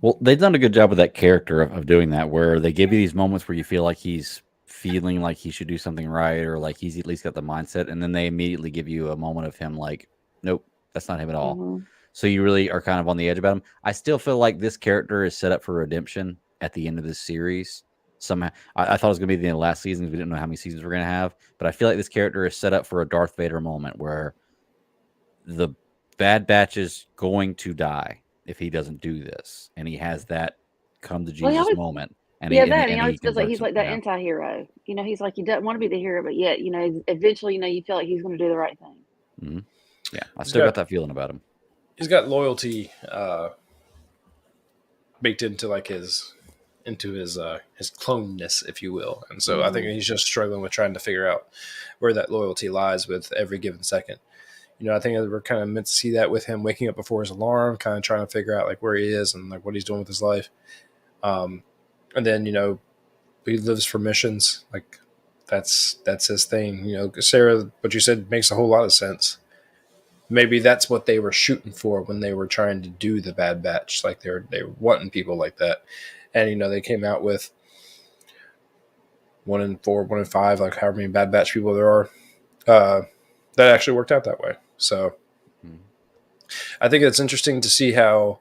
Well, they've done a good job with that character of doing that, where they give you these moments where you feel like he's feeling like he should do something right, or like he's at least got the mindset, and then they immediately give you a moment of him like, nope, that's not him at all. So you really are kind of on the edge about him. I still feel like this character is set up for redemption at the end of this series. Somehow, I thought it was going to be the end of last season. We didn't know how many seasons we're going to have, but I feel like this character is set up for a Darth Vader moment where the Bad Batch is going to die if he doesn't do this, and he has that come to Jesus moment. And he always feels like he's like that anti-hero. You know, he's like, he doesn't want to be the hero, but yet, you know, eventually, you know, you feel like he's going to do the right thing. Yeah, I still got that feeling about him. He's got loyalty baked into like his cloneness, if you will, and so I think he's just struggling with trying to figure out where that loyalty lies with every given second. You know, I think we're kind of meant to see that with him waking up before his alarm, kind of trying to figure out like where he is and like what he's doing with his life. And then, you know, he lives for missions. Like that's his thing. You know, Sara, what you said makes a whole lot of sense. Maybe that's what they were shooting for when they were trying to do the Bad Batch. Like they were wanting people like that. And, you know, they came out with 1 in 4, 1 in 5, like however many Bad Batch people there are. That actually worked out that way. So I think it's interesting to see how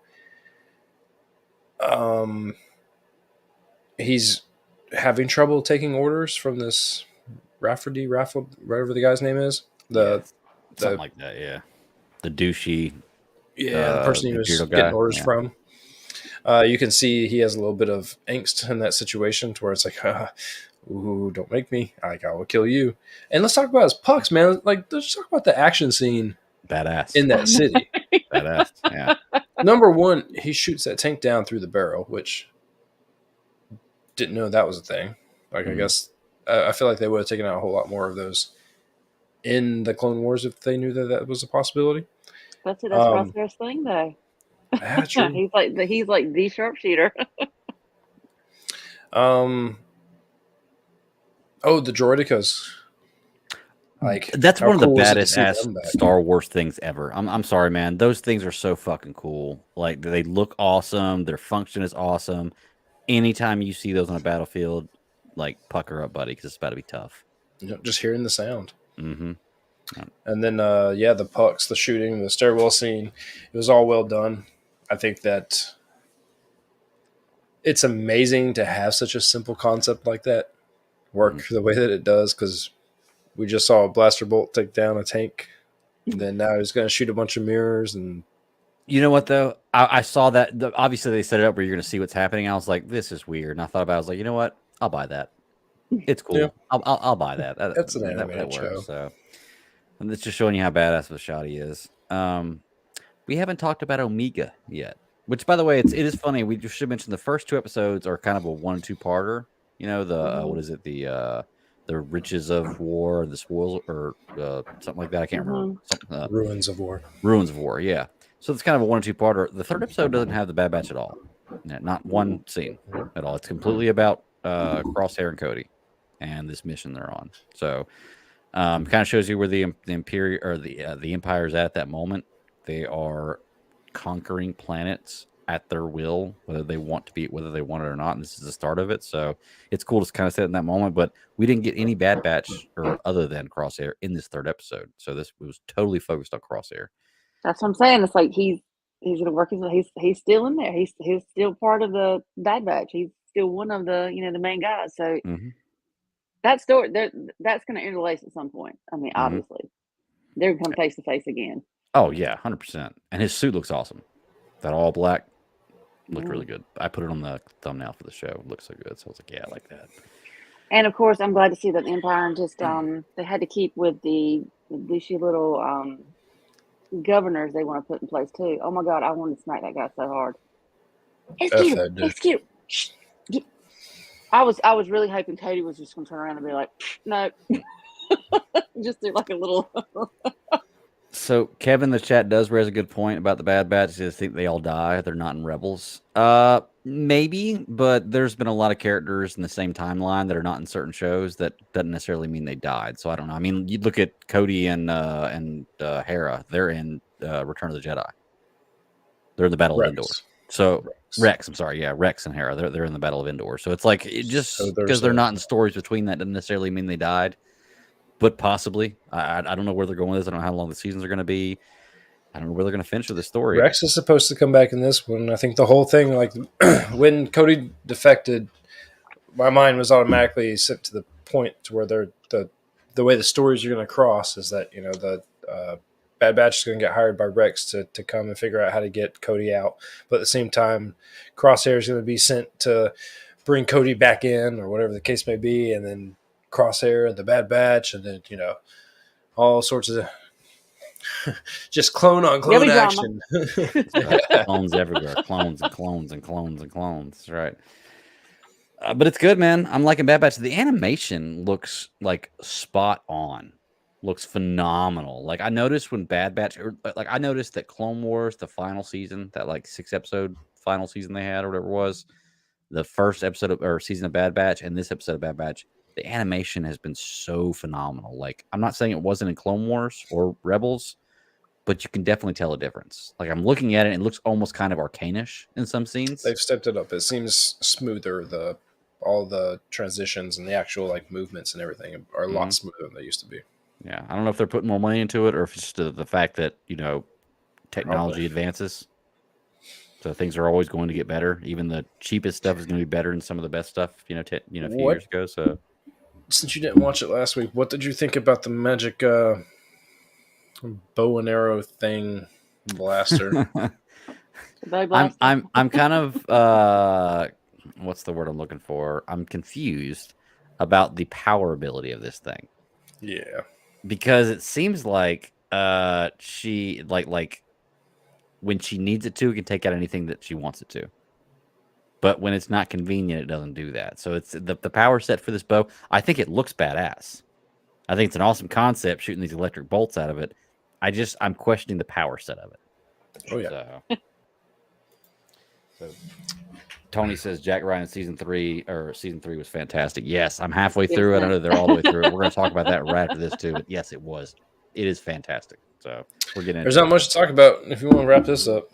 he's having trouble taking orders from this Rafferty, whatever the guy's name is. Something like that, yeah. The douchey. Yeah, the person he was getting orders from. You can see he has a little bit of angst in that situation to where it's like, ooh, don't make me. Like, I will kill you. And let's talk about his pucks, man. Like, let's talk about the action scene. Badass. In that city. Badass, yeah. Number one, he shoots that tank down through the barrel, which didn't know that was a thing. Like, I guess, I feel like they would have taken out a whole lot more of those in the Clone Wars if they knew that was a possibility. That's Crosshair's thing, though. Yeah, true. he's like the sharpshooter. The droidicas. Like that's one of the baddest ass Star Wars things ever. I'm sorry, man. Those things are so fucking cool. Like they look awesome. Their function is awesome. Anytime you see those on a battlefield, like pucker up, buddy, because it's about to be tough. You know, just hearing the sound. Mm-hmm. And then, the pucks, the shooting, the stairwell scene, it was all well done. I think that it's amazing to have such a simple concept like that work the way that it does, because we just saw a blaster bolt take down a tank, and then now he's going to shoot a bunch of mirrors. And you know what, though? I saw that. Obviously, they set it up where you're going to see what's happening. I was like, this is weird. And I thought about it. I was like, you know what? I'll buy that. It's cool. Yeah. I'll buy that. That's an animated show. So. And it's just showing you how badass of a shot he is. We haven't talked about Omega yet, which, by the way, it is funny. We should mention the first 2 episodes are kind of a 1-2-parter. You know, what is it? The Riches of War, the Spoils, or something like that. I can't remember. Ruins of War. Ruins of War, yeah. So it's kind of a 1-2-parter. The 3rd episode doesn't have the Bad Batch at all. Not one scene at all. It's completely about Crosshair and Cody and this mission they're on. So kind of shows you where the Imperial or the Empire is at that moment. They are conquering planets at their will, whether they want it or not. And this is the start of it. So it's cool to kind of sit in that moment. But we didn't get any Bad Batch or other than Crosshair in this 3rd episode. So this was totally focused on Crosshair. That's what I'm saying. It's like he's going to work. He's still in there. He's still part of the Bad Batch. He's still one of the the main guys. So that story that's going to interlace at some point. I mean, obviously, they're going to come face to face again. Oh yeah, 100%. And his suit looks awesome. That all black looked really good. I put it on the thumbnail for the show. It looks so good. So I was like, yeah, I like that. And of course, I'm glad to see that the Empire just they had to keep with the douchey little governors they want to put in place too. Oh my God, I wanted to smack that guy so hard. It's cute. I was really hoping Cody was just going to turn around and be like, no, just do like a little. So Kevin, the chat does raise a good point about the Bad Batch. They think they all die. They're not in Rebels. Maybe, but there's been a lot of characters in the same timeline that are not in certain shows. That doesn't necessarily mean they died. So I don't know. I mean, you look at Cody and Hera. They're in Return of the Jedi. They're in the Battle of Endor. So Rex, I'm sorry, yeah, Rex and Hera. They're in the Battle of Endor. So it's like just because they're not in stories between that doesn't necessarily mean they died. But possibly. I don't know where they're going with this. I don't know how long the seasons are going to be. I don't know where they're going to finish with the story. Rex is supposed to come back in this one. I think the whole thing, like when Cody defected, my mind was automatically sent to the point to where the way the stories are going to cross is that, you know, the Bad Batch is going to get hired by Rex to come and figure out how to get Cody out. But at the same time, Crosshair is going to be sent to bring Cody back in or whatever the case may be. And then Crosshair and the Bad Batch, and then, you know, all sorts of just clone on clone action. Clones everywhere. Clones and clones and clones and clones. That's right. But it's good, man. I'm liking Bad Batch. The animation looks like spot on. Looks phenomenal. Like I noticed when Bad Batch, I noticed that Clone Wars, the final season, that like 6-episode final season they had or whatever it was, the first episode or season of Bad Batch and this episode of Bad Batch, the animation has been so phenomenal. Like, I'm not saying it wasn't in Clone Wars or Rebels, but you can definitely tell a difference. Like, I'm looking at it, and it looks almost kind of arcanish in some scenes. They've stepped it up. It seems smoother. All the transitions and the actual like movements and everything are a lot smoother than they used to be. Yeah, I don't know if they're putting more money into it or if it's just the fact that, you know, technology advances. So things are always going to get better. Even the cheapest stuff is going to be better than some of the best stuff, a few years ago. So, since you didn't watch it last week, what did you think about the magic bow and arrow thing blaster? I'm kind of what's the word I'm looking for? I'm confused about the power ability of this thing. Yeah, because it seems like she like when she needs it to, it can take out anything that she wants it to. But when it's not convenient, it doesn't do that. So it's the power set for this bow. I think it looks badass. I think it's an awesome concept shooting these electric bolts out of it. I'm questioning the power set of it. Oh yeah. So Tony says Jack Ryan season 3 was fantastic. Yes, I'm halfway through. I don't know they're all the way through. We're going to talk about that right after this too. But yes, it was. It is fantastic. So we're getting. There's not much to talk about if you want to wrap this up.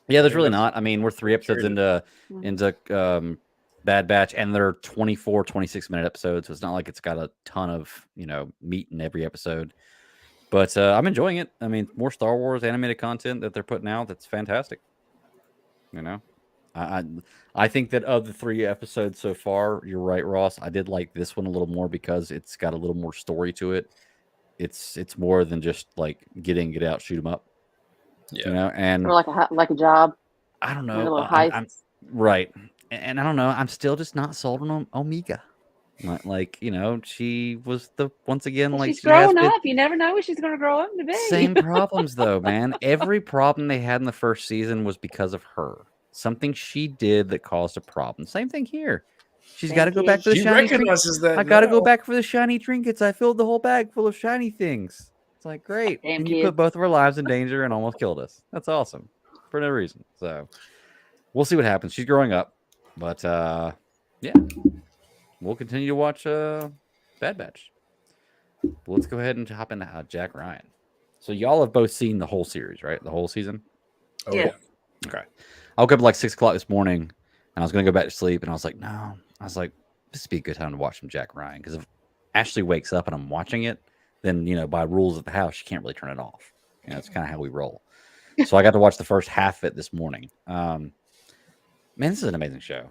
Yeah, there's really not. I mean, we're 3 episodes into Bad Batch, and they're 24, 26-minute episodes, so it's not like it's got a ton of, meat in every episode. But I'm enjoying it. I mean, more Star Wars animated content that they're putting out, that's fantastic. I think that of the 3 episodes so far, you're right, Ross. I did like this one a little more because it's got a little more story to it. It's more than just like get in, get out, shoot them up. Yeah, and or like a job. I don't know. A little heist. I'm right, and I don't know. I'm still just not sold on Omega. Like she was once again like she's growing up. You never know what she's going to grow up to be. Same problems though, man. Every problem they had in the first season was because of her. Something she did that caused a problem. Same thing here. She's got to go back for the shiny trinkets. I got to go back for the shiny trinkets. I filled the whole bag full of shiny things. It's like, great. And you put both of our lives in danger and almost killed us. That's awesome. For no reason. So we'll see what happens. She's growing up. But yeah. We'll continue to watch Bad Batch. But let's go ahead and hop into Jack Ryan. So y'all have both seen the whole series, right? The whole season? Oh, yeah. Okay. I woke up at like 6 o'clock this morning, and I was going to go back to sleep, and I was like, no. I was like, this would be a good time to watch some Jack Ryan, because if Ashley wakes up and I'm watching it, then, by rules of the house, she can't really turn it off. It's kind of how we roll. So I got to watch the first half of it this morning. Man, this is an amazing show.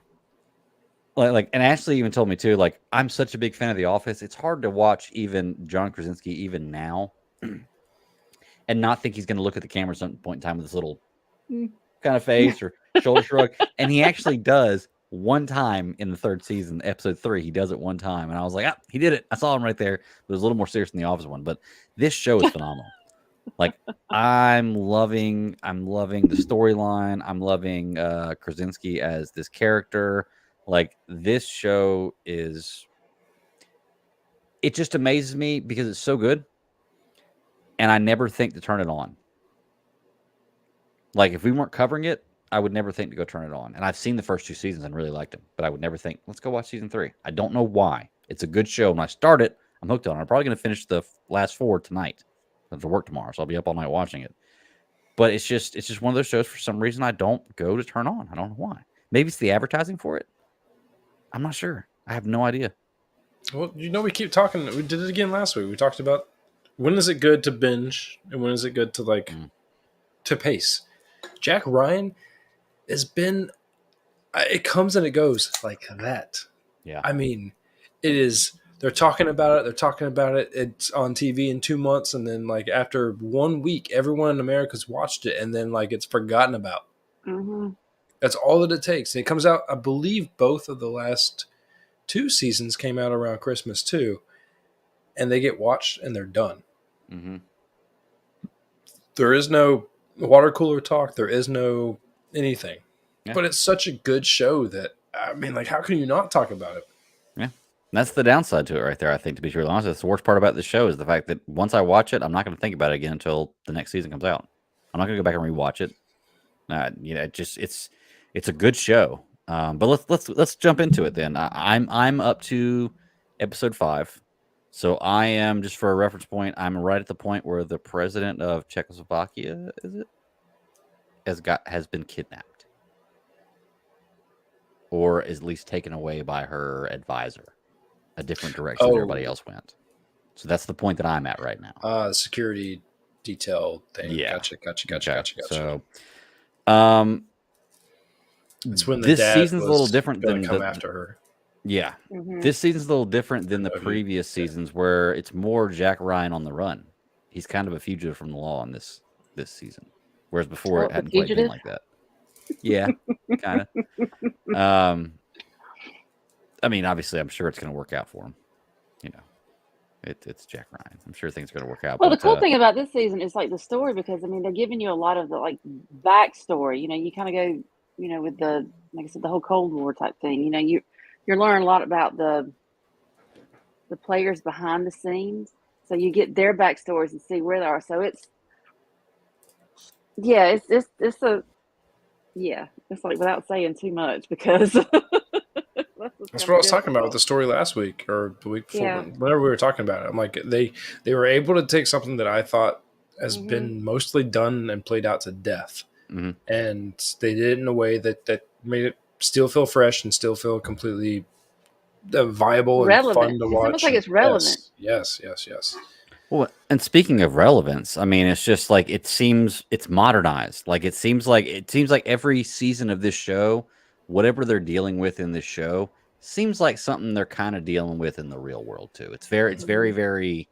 And Ashley even told me too, like, I'm such a big fan of The Office. It's hard to watch even John Krasinski even now and not think he's going to look at the camera at some point in time with this little kind of face or shoulder shrug. And he actually does one time in the 3rd season, episode 3. He does it one time. And I was like, he did it. I saw him right there. It was a little more serious than The Office one. But this show is phenomenal. Like I'm loving the storyline. I'm loving Krasinski as this character. Like this show is, it just amazes me because it's so good, and I never think to turn it on. Like if we weren't covering it, I would never think to go turn it on. And I've seen the first 2 seasons and really liked them, but I would never think, let's go watch season 3. I don't know why. It's a good show. When I start it, I'm hooked on it. I'm probably going to finish the last 4 tonight. I have to work tomorrow, so I'll be up all night watching it. But it's just one of those shows for some reason I don't go to turn on. I don't know why. Maybe it's the advertising for it. I'm not sure. I have no idea. Well, we keep talking. We did it again last week. We talked about when is it good to binge and when is it good to to pace. Jack Ryan has been. It comes and it goes like that. Yeah. I mean, it is. They're talking about it. It's on TV in 2 months, and then after 1 week, everyone in America's watched it, and then it's forgotten about. Mm-hmm. That's all that it takes. And it comes out. I believe both of the last 2 seasons came out around Christmas too, and they get watched and they're done. Mm-hmm. There is no water cooler talk. There is no anything. Yeah. But it's such a good show that how can you not talk about it? Yeah. That's the downside to it right there, I think, to be truly honest. That's the worst part about this show is the fact that once I watch it, I'm not going to think about it again until the next season comes out. I'm not going to go back and rewatch it. It's a good show. But let's jump into it then. I'm up to episode 5. So I am, just for a reference point, I'm right at the point where the president of Czechoslovakia has been kidnapped. Or is at least taken away by her advisor, a different direction than everybody else went. So that's the point that I'm at right now. The security detail thing. Yeah. Gotcha. So, it's when this season's a little different than come after her. Yeah, Mm-hmm. This season's a little different than the previous seasons, where it's more Jack Ryan on the run. He's kind of a fugitive from the law in this season, whereas before it hadn't quite been like that. Yeah, kind of. I mean, obviously, I'm sure it's going to work out for him. It's Jack Ryan. I'm sure things are going to work out. Well, the cool thing about this season is the story, because they're giving you a lot of the backstory. You kind of go, with the, like I said, the whole Cold War type thing. You're learning a lot about the players behind the scenes, so you get their backstories and see where they are. So it's without saying too much, because that's what I was talking about with the story last week or the week before. Yeah. Whenever we were talking about it, I'm like, they were able to take something that I thought has been mostly done and played out to death, and they did it in a way that made it still feel fresh and still feel completely viable relevant. And fun to watch. It's almost like it's relevant. Yes. Well, and speaking of relevance, I mean, it's just it seems it's modernized. It seems like every season of this show, whatever they're dealing with in this show, seems like something they're kind of dealing with in the real world too. It's very, very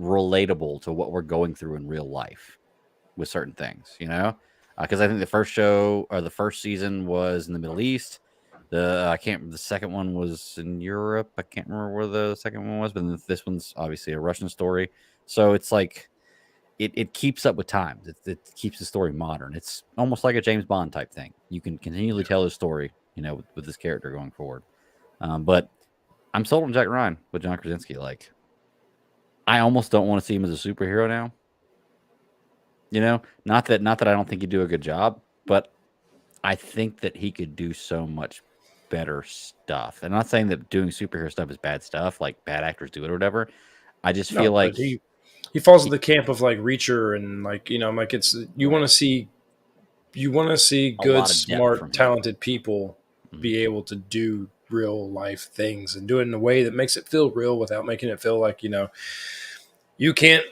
relatable to what we're going through in real life with certain things, because I think the first season was in the Middle East. The second one was in Europe. I can't remember where the second one was, but this one's obviously a Russian story. So it's it keeps up with times. It keeps the story modern. It's almost like a James Bond type thing. You can continually tell his story, with this character going forward. But I'm sold on Jack Ryan with John Krasinski. I almost don't want to see him as a superhero now. Not that I don't think he'd do a good job, but I think that he could do so much better stuff. And I'm not saying that doing superhero stuff is bad stuff, like bad actors do it or whatever. I just feel like he falls in the camp of Reacher and it's you want to see good, smart, talented people be able to do real life things and do it in a way that makes it feel real without making it feel like you can't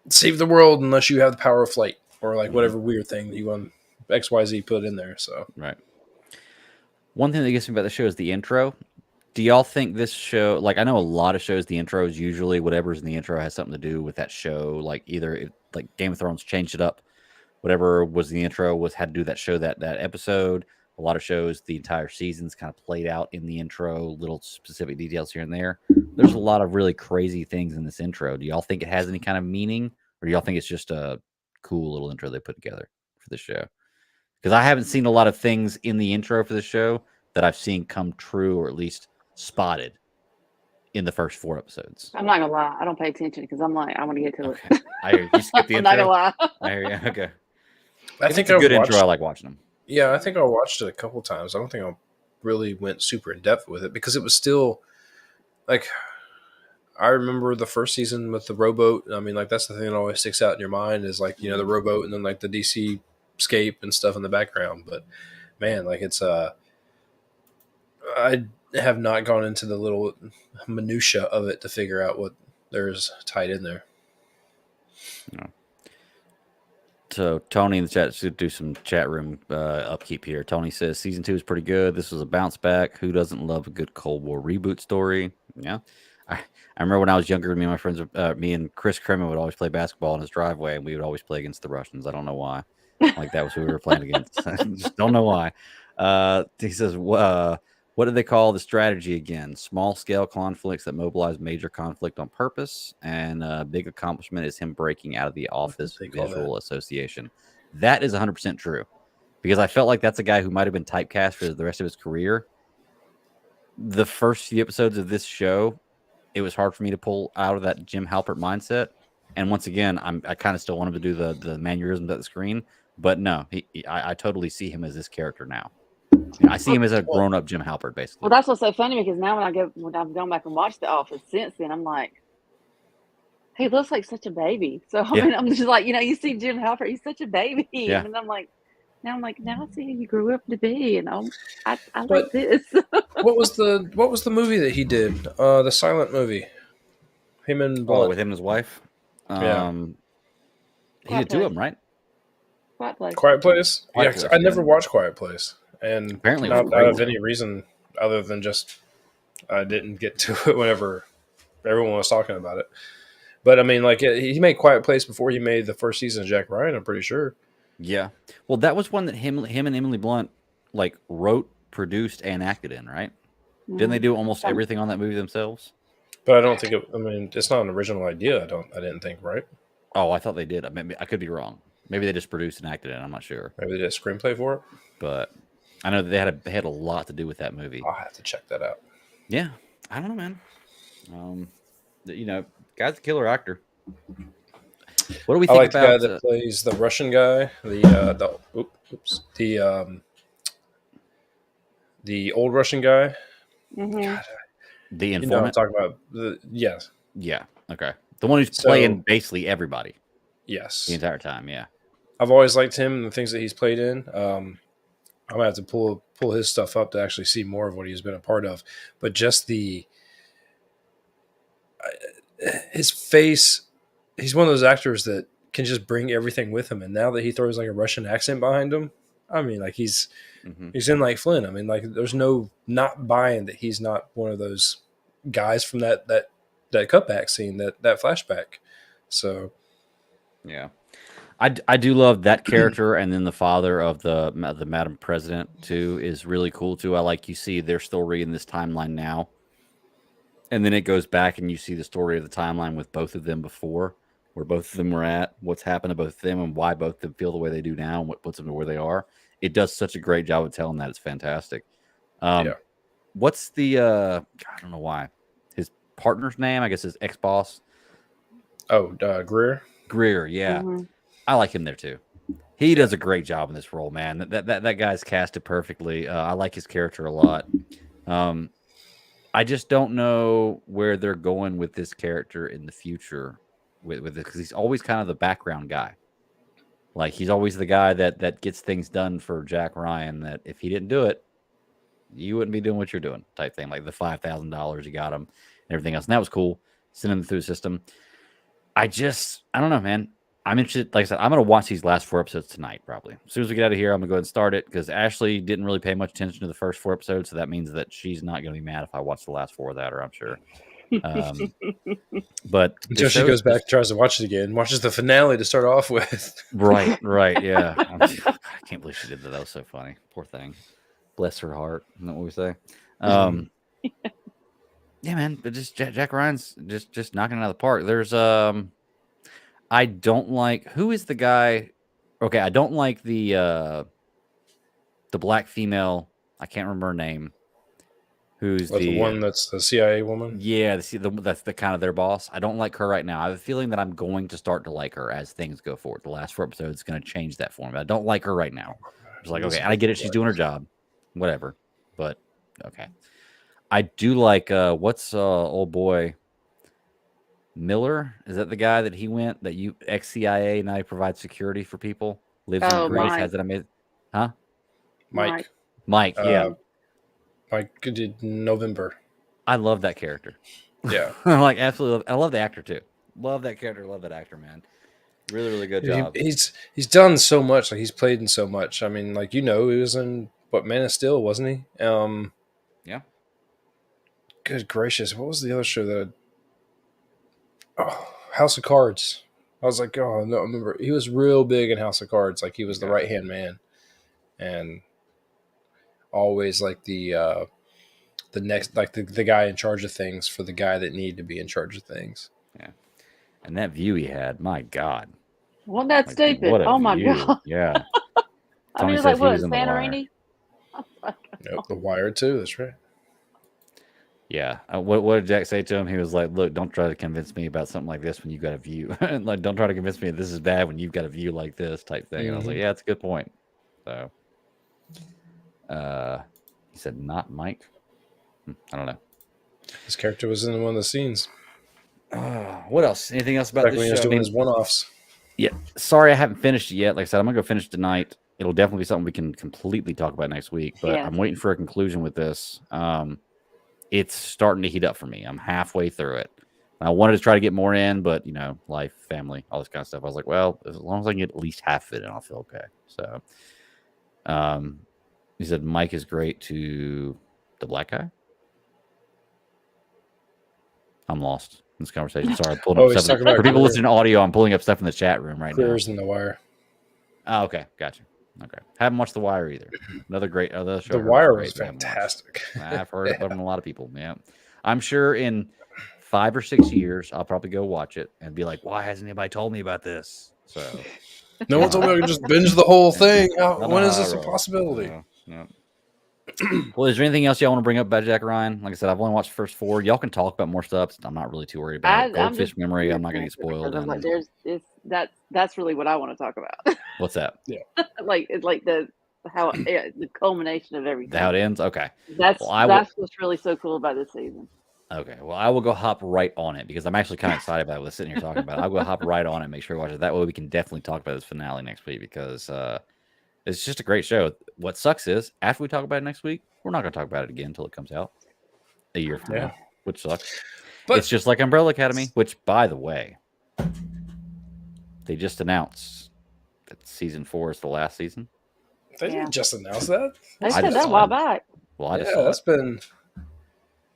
save the world unless you have the power of flight or whatever weird thing that you want XYZ put in there. So right. One thing that gets me about the show is the intro. Do y'all think this show, I know a lot of shows, the intro is usually whatever's in the intro has something to do with that show. Either Game of Thrones changed it up. Whatever was in the intro had to do that show, that episode. A lot of shows, the entire season's kind of played out in the intro, little specific details here and there. There's a lot of really crazy things in this intro. Do y'all think it has any kind of meaning, or do y'all think it's just a cool little intro they put together for the show? Because I haven't seen a lot of things in the intro for the show that I've seen come true, or at least spotted in the first 4 episodes. I'm not gonna lie, I don't pay attention because I'm like, I want to get to Okay. it. I hear you skip the I'm intro. not gonna lie. I hear you. Okay. I If think it's a I've good watched, intro. I like watching them. Yeah, I think I watched it a couple times. I don't think I really went super in depth with it because it was still like, I remember the first season with the rowboat. I mean, like, that's the thing that always sticks out in your mind is like, the rowboat and then like the DC scape and stuff in the background. But man, like, it's I have not gone into the little minutia of it to figure out what there's tied in there. No. So Tony in the chat should do some chat room upkeep here. Tony says season 2 is pretty good. This was a bounce back. Who doesn't love a good Cold War reboot story? Yeah, I remember when I was younger, me and my friends, me and Chris Kremen would always play basketball in his driveway, and we would always play against the Russians. I don't know why. Like that was who we were playing against. Just don't know why. He says, what do they call the strategy again? Small scale conflicts that mobilize major conflict on purpose. And a big accomplishment is him breaking out of the Office Visual Association. That is 100% true. Because I felt like that's a guy who might have been typecast for the rest of his career. The first few episodes of this show, it was hard for me to pull out of that Jim Halpert mindset. And once again, I kind of still want him to do the mannerisms at the screen. But no, I totally see him as this character now. I see him as a grown-up Jim Halpert, basically. Well, that's what's so funny because now when I've gone back and watched The Office since then, I'm like, he looks like such a baby. So I mean, I'm just like, you see Jim Halpert, he's such a baby, and I'm like, now I see who you grew up to be, and I like this. what was the movie that he did? The silent movie. Him and Blunt. With him and his wife. He did 2 of them, right? Quiet Place. Quiet Place. Quiet Place, I never watched Quiet Place. And apparently not out of any reason other than just I didn't get to it whenever everyone was talking about it. But I mean, like, he made Quiet Place before he made the first season of Jack Ryan, I'm pretty sure. Yeah. Well, that was one that him and Emily Blunt like wrote, produced, and acted in, right? Mm-hmm. Didn't they do almost everything on that movie themselves? But I don't think it's not an original idea. I didn't think, right? Oh, I thought they did. I could be wrong. Maybe they just produced and acted in. I'm not sure. Maybe they did a screenplay for it. But I know that they had a lot to do with that movie. I'll have to check that out. Yeah, I don't know, man. Guy's a killer actor. What do we think I like about the guy that plays the Russian guy? The old Russian guy. Mm-hmm. God, the informant. I'm talking about Yeah. Okay. The one who's playing basically everybody. Yes. The entire time. Yeah. I've always liked him and the things that he's played in. I'm gonna have to pull his stuff up to actually see more of what he's been a part of. But just his face, he's one of those actors that can just bring everything with him. And now that he throws like a Russian accent behind him, I mean, like he's in like Flynn. I mean, like there's no not buying that he's not one of those guys from that cutback scene, that flashback. So, yeah. I do love that character, and then the father of the Madam President too is really cool too. I like you see their story in this timeline now, and then it goes back and you see the story of the timeline with both of them before, where both of them were at, what's happened to both of them, and why both of them feel the way they do now, and what puts them to where they are. It does such a great job of telling that. It's fantastic. What's the I don't know why his partner's name? I guess his ex-boss. Greer. Greer, yeah. Mm-hmm. I like him there too. He does a great job in this role, man. That guy's casted perfectly. I like his character a lot. I just don't know where they're going with this character in the future with it, because he's always kind of the background guy. Like he's always the guy that gets things done for Jack Ryan. That if he didn't do it, you wouldn't be doing what you're doing, type thing. Like the $5,000 you got him and everything else, and that was cool. Sending them through the system. I don't know, man. I'm interested. Like I said, I'm going to watch these last 4 episodes tonight, probably. As soon as we get out of here, I'm going to go ahead and start it, because Ashley didn't really pay much attention to the first 4 episodes, so that means that she's not going to be mad if I watch the last 4 of that, or I'm sure. But until she goes back and tries to watch it again, watches the finale to start off with. Right, yeah. I can't believe she did that. That was so funny. Poor thing. Bless her heart. Isn't that what we say? Yeah, man. But just Jack Ryan's just knocking it out of the park. There's I don't like who is the guy. Okay, I don't like the black female. I can't remember her name. Who's the one that's the CIA woman? Yeah, that's the kind of their boss. I don't like her right now. I have a feeling that I'm going to start to like her as things go forward. The last 4 episodes is going to change that for me. I don't like her right now. It's like, okay, I get it. She's doing her job, whatever. But okay, I do like what's old boy Miller? Is that the guy that he went that you ex-CIA now he provides security for people? Lives in Greece, Mike. has that amazing? Huh? Mike, yeah. Mike did November. I love that character. Yeah. Like absolutely. I love the actor too. Love that character. Love that actor, man. Really, really good job. He's done so much. Like he's played in so much. I mean, like he was in Man of Steel, wasn't he? Yeah. Good gracious, what was the other show that? House of Cards. I was like, oh no, I remember he was real big in House of Cards. Like he was the right hand man, and always like the next, like the guy in charge of things for the guy that needed to be in charge of things. Yeah, and that view he had, my God. Well, that's stupid. Oh my God. Yeah. I mean, it's like what, Santorini? Nope, The Wire too. That's right. Yeah. What did Jack say to him? He was like, "Look, don't try to convince me about something like this when you've got a view. Like, don't try to convince me this is bad when you've got a view like this," type thing. And I was like, "Yeah, that's a good point." So, he said, "Not Mike." I don't know. His character was in one of the scenes. What else? Anything else about this when he show? was doing his one-offs. Yeah. Sorry, I haven't finished it yet. Like I said, I'm gonna go finish tonight. It'll definitely be something we can completely talk about next week. But I'm waiting for a conclusion with this. It's starting to heat up for me. I'm halfway through it. I wanted to try to get more in, but life, family, all this kind of stuff. I was like, well, as long as I can get at least half of it in, I'll feel okay. So, he said Mike is great to the black guy. I'm lost in this conversation. Sorry, I pulled up stuff. For people listening to audio, I'm pulling up stuff in the chat room right now. In The Wire. Oh, okay, gotcha. Okay, haven't watched The Wire either. Another show. The Wire was fantastic. I've heard it from a lot of people. Yeah, I'm sure in 5 or 6 years I'll probably go watch it and be like, "Why hasn't anybody told me about this?" So no one told me I could just binge the whole thing. When is this a possibility? No. Well, is there anything else y'all want to bring up about Jack Ryan? Like I said, I've only watched the first 4. Y'all can talk about more stuff. I'm not really too worried about it. Goldfish memory. I'm not going to get spoiled. I'm like, that's really what I want to talk about. What's that? Yeah, it's like the culmination of everything. How it ends. Okay, that's what's really so cool about this season. Okay, well, I will go hop right on it because I'm actually kind of excited about what we're sitting here talking about. I'll go hop right on it and make sure we watch it. That way we can definitely talk about this finale next week because it's just a great show. What sucks is after we talk about it next week, we're not going to talk about it again until it comes out a year from now, which sucks. But it's just like Umbrella Academy, which, by the way, they just announced that season 4 is the last season. They didn't just announce that? They said that a while back. Well, that's been...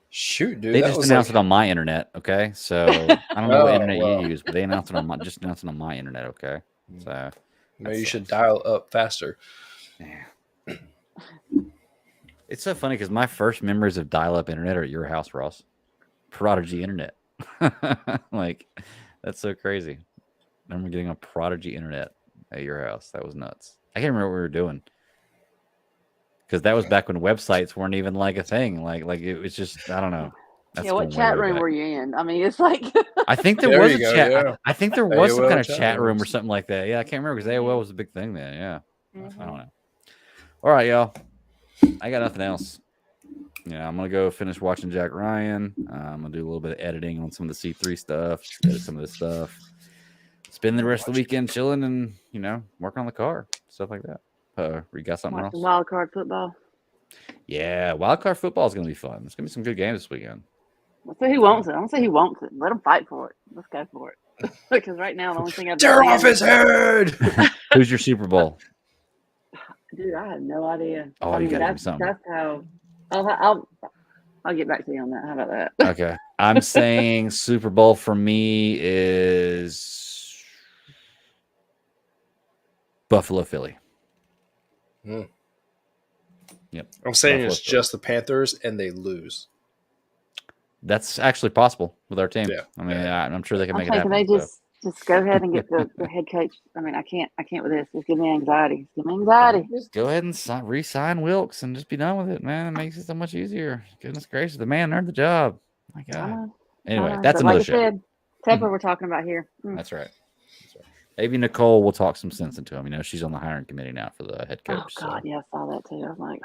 Shoot, dude. They just announced it on my internet, okay? So I don't know what internet you use, but they announced it on my internet, okay? So maybe you should dial up faster. Yeah. It's so funny because my first memories of dial-up internet are at your house, Ross. Prodigy internet. Like, that's so crazy. I remember getting a Prodigy internet at your house. That was nuts. I can't remember what we were doing. Because that was back when websites weren't even like a thing. Like it was just, I don't know. That's what chat room were you in? I mean, it's like I think there was a chat. Yeah. I think there was some kind of chat room or something like that. Yeah, I can't remember because AOL was a big thing then. Yeah, I don't know. All right, y'all. I got nothing else. Yeah, I'm gonna go finish watching Jack Ryan. I'm gonna do a little bit of editing on some of the C3 stuff, edit some of this stuff. Spend the rest of the weekend chilling and working on the car, stuff like that. You got something else? Wild card football. Yeah, wild card football is gonna be fun. There's gonna be some good games this weekend. Let's see who wants it. I don't say who wants it. Let them fight for it. Let's go for it. Because right now the only thing I've tear off his head. Who's your Super Bowl? Dude, I have no idea. Oh, you gotta do something. That's how. I'll get back to you on that. How about that? Okay, I'm saying Super Bowl for me is Buffalo, Philly. Yep. I'm saying it's just the Panthers and they lose. That's actually possible with our team. Yeah. I mean, I'm sure they can make it happen. Just go ahead and get the head coach. I mean, I can't with this. Just give me anxiety. Just give me anxiety. Just go ahead and re-sign Wilkes and just be done with it, man. It makes it so much easier. Goodness gracious, the man earned the job. My God. Anyway, that's another show. Like I said, Tepper we're talking about here. That's right. Maybe Nicole will talk some sense into him. You know, she's on the hiring committee now for the head coach. Oh God, yeah, I saw that too. I was like,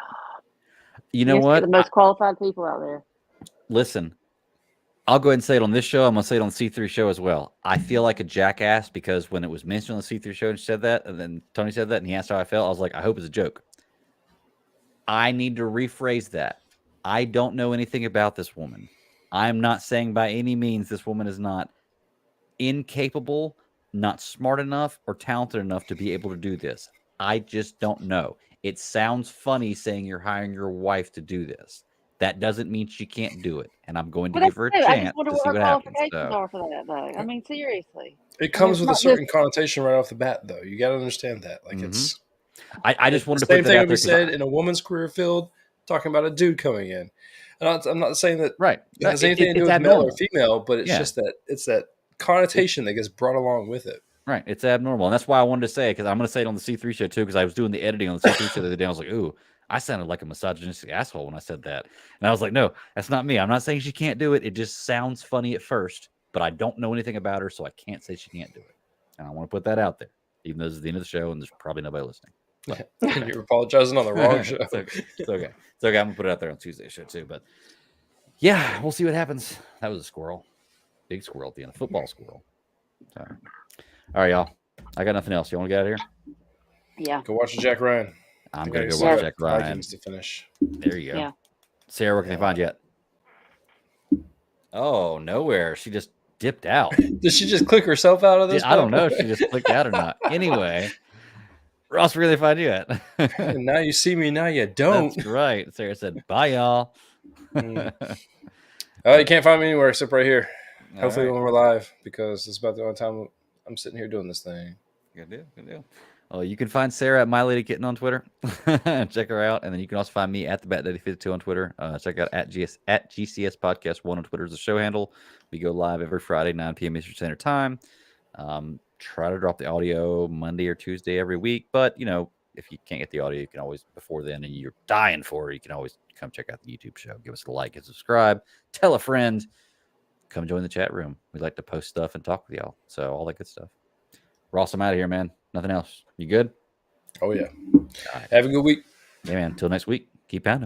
you know what? The most qualified people out there. Listen, I'll go ahead and say it on this show. I'm going to say it on the C3 show as well. I feel like a jackass because when it was mentioned on the C3 show and she said that, and then Tony said that, and he asked how I felt, I was like, I hope it's a joke. I need to rephrase that. I don't know anything about this woman. I'm not saying by any means this woman is not incapable, not smart enough, or talented enough to be able to do this. I just don't know. It sounds funny saying you're hiring your wife to do this. That doesn't mean she can't do it, and I'm going to give her a chance to see what happens. Are for that, though. I mean, seriously. It comes with a certain connotation right off the bat, though. You got to understand that. Like it's. I just wanted to put put that same out thing there we said in a woman's career field, talking about a dude coming in. And I'm not saying that it has anything to do with male or female, but it's just that it's that connotation that gets brought along with it. Right, it's abnormal, and that's why I wanted to say it because I'm going to say it on the C3 show too because I was doing the editing on the C3 show the other day. I was like, ooh. I sounded like a misogynistic asshole when I said that. And I was like, no, that's not me. I'm not saying she can't do it. It just sounds funny at first, but I don't know anything about her, so I can't say she can't do it. And I want to put that out there, even though this is the end of the show and there's probably nobody listening. But, you're apologizing on the wrong show. It's okay. It's okay. It's okay. I'm going to put it out there on Tuesday's show too. But yeah, we'll see what happens. That was a squirrel. Big squirrel at the end. A football squirrel. So, all right, y'all. I got nothing else. You want to get out of here? Yeah. Go watch Jack Ryan. I'm going to go watch Jack Ryan. Vikings to finish. There you go. Yeah. Sarah, where can they find you at? Oh, nowhere. She just dipped out. Did she just click herself out of this? I don't know if she just clicked out or not. Anyway, Ross, where can they find you at? And now you see me, now you don't. That's right. Sarah said, bye, y'all. You can't find me anywhere except right here. Hopefully when we're live, because it's about the only time I'm sitting here doing this thing. Good deal. Good deal. Oh, you can find Sarah at My Lady Kitten on Twitter. Check her out. And then you can also find me at the BatDaddy52 on Twitter. Check out at GCS Podcast 1 on Twitter is the show handle. We go live every Friday, 9 p.m. Eastern Standard Time. Try to drop the audio Monday or Tuesday every week. But, you know, if you can't get the audio, you can always, before then, and you're dying for it, you can always come check out the YouTube show. Give us a like and subscribe. Tell a friend. Come join the chat room. We like to post stuff and talk with y'all. So all that good stuff. Ross, I'm out of here, man. Nothing else. You good? Oh, yeah. Right. Have a good week. Yeah, man. Until next week, keep pounding.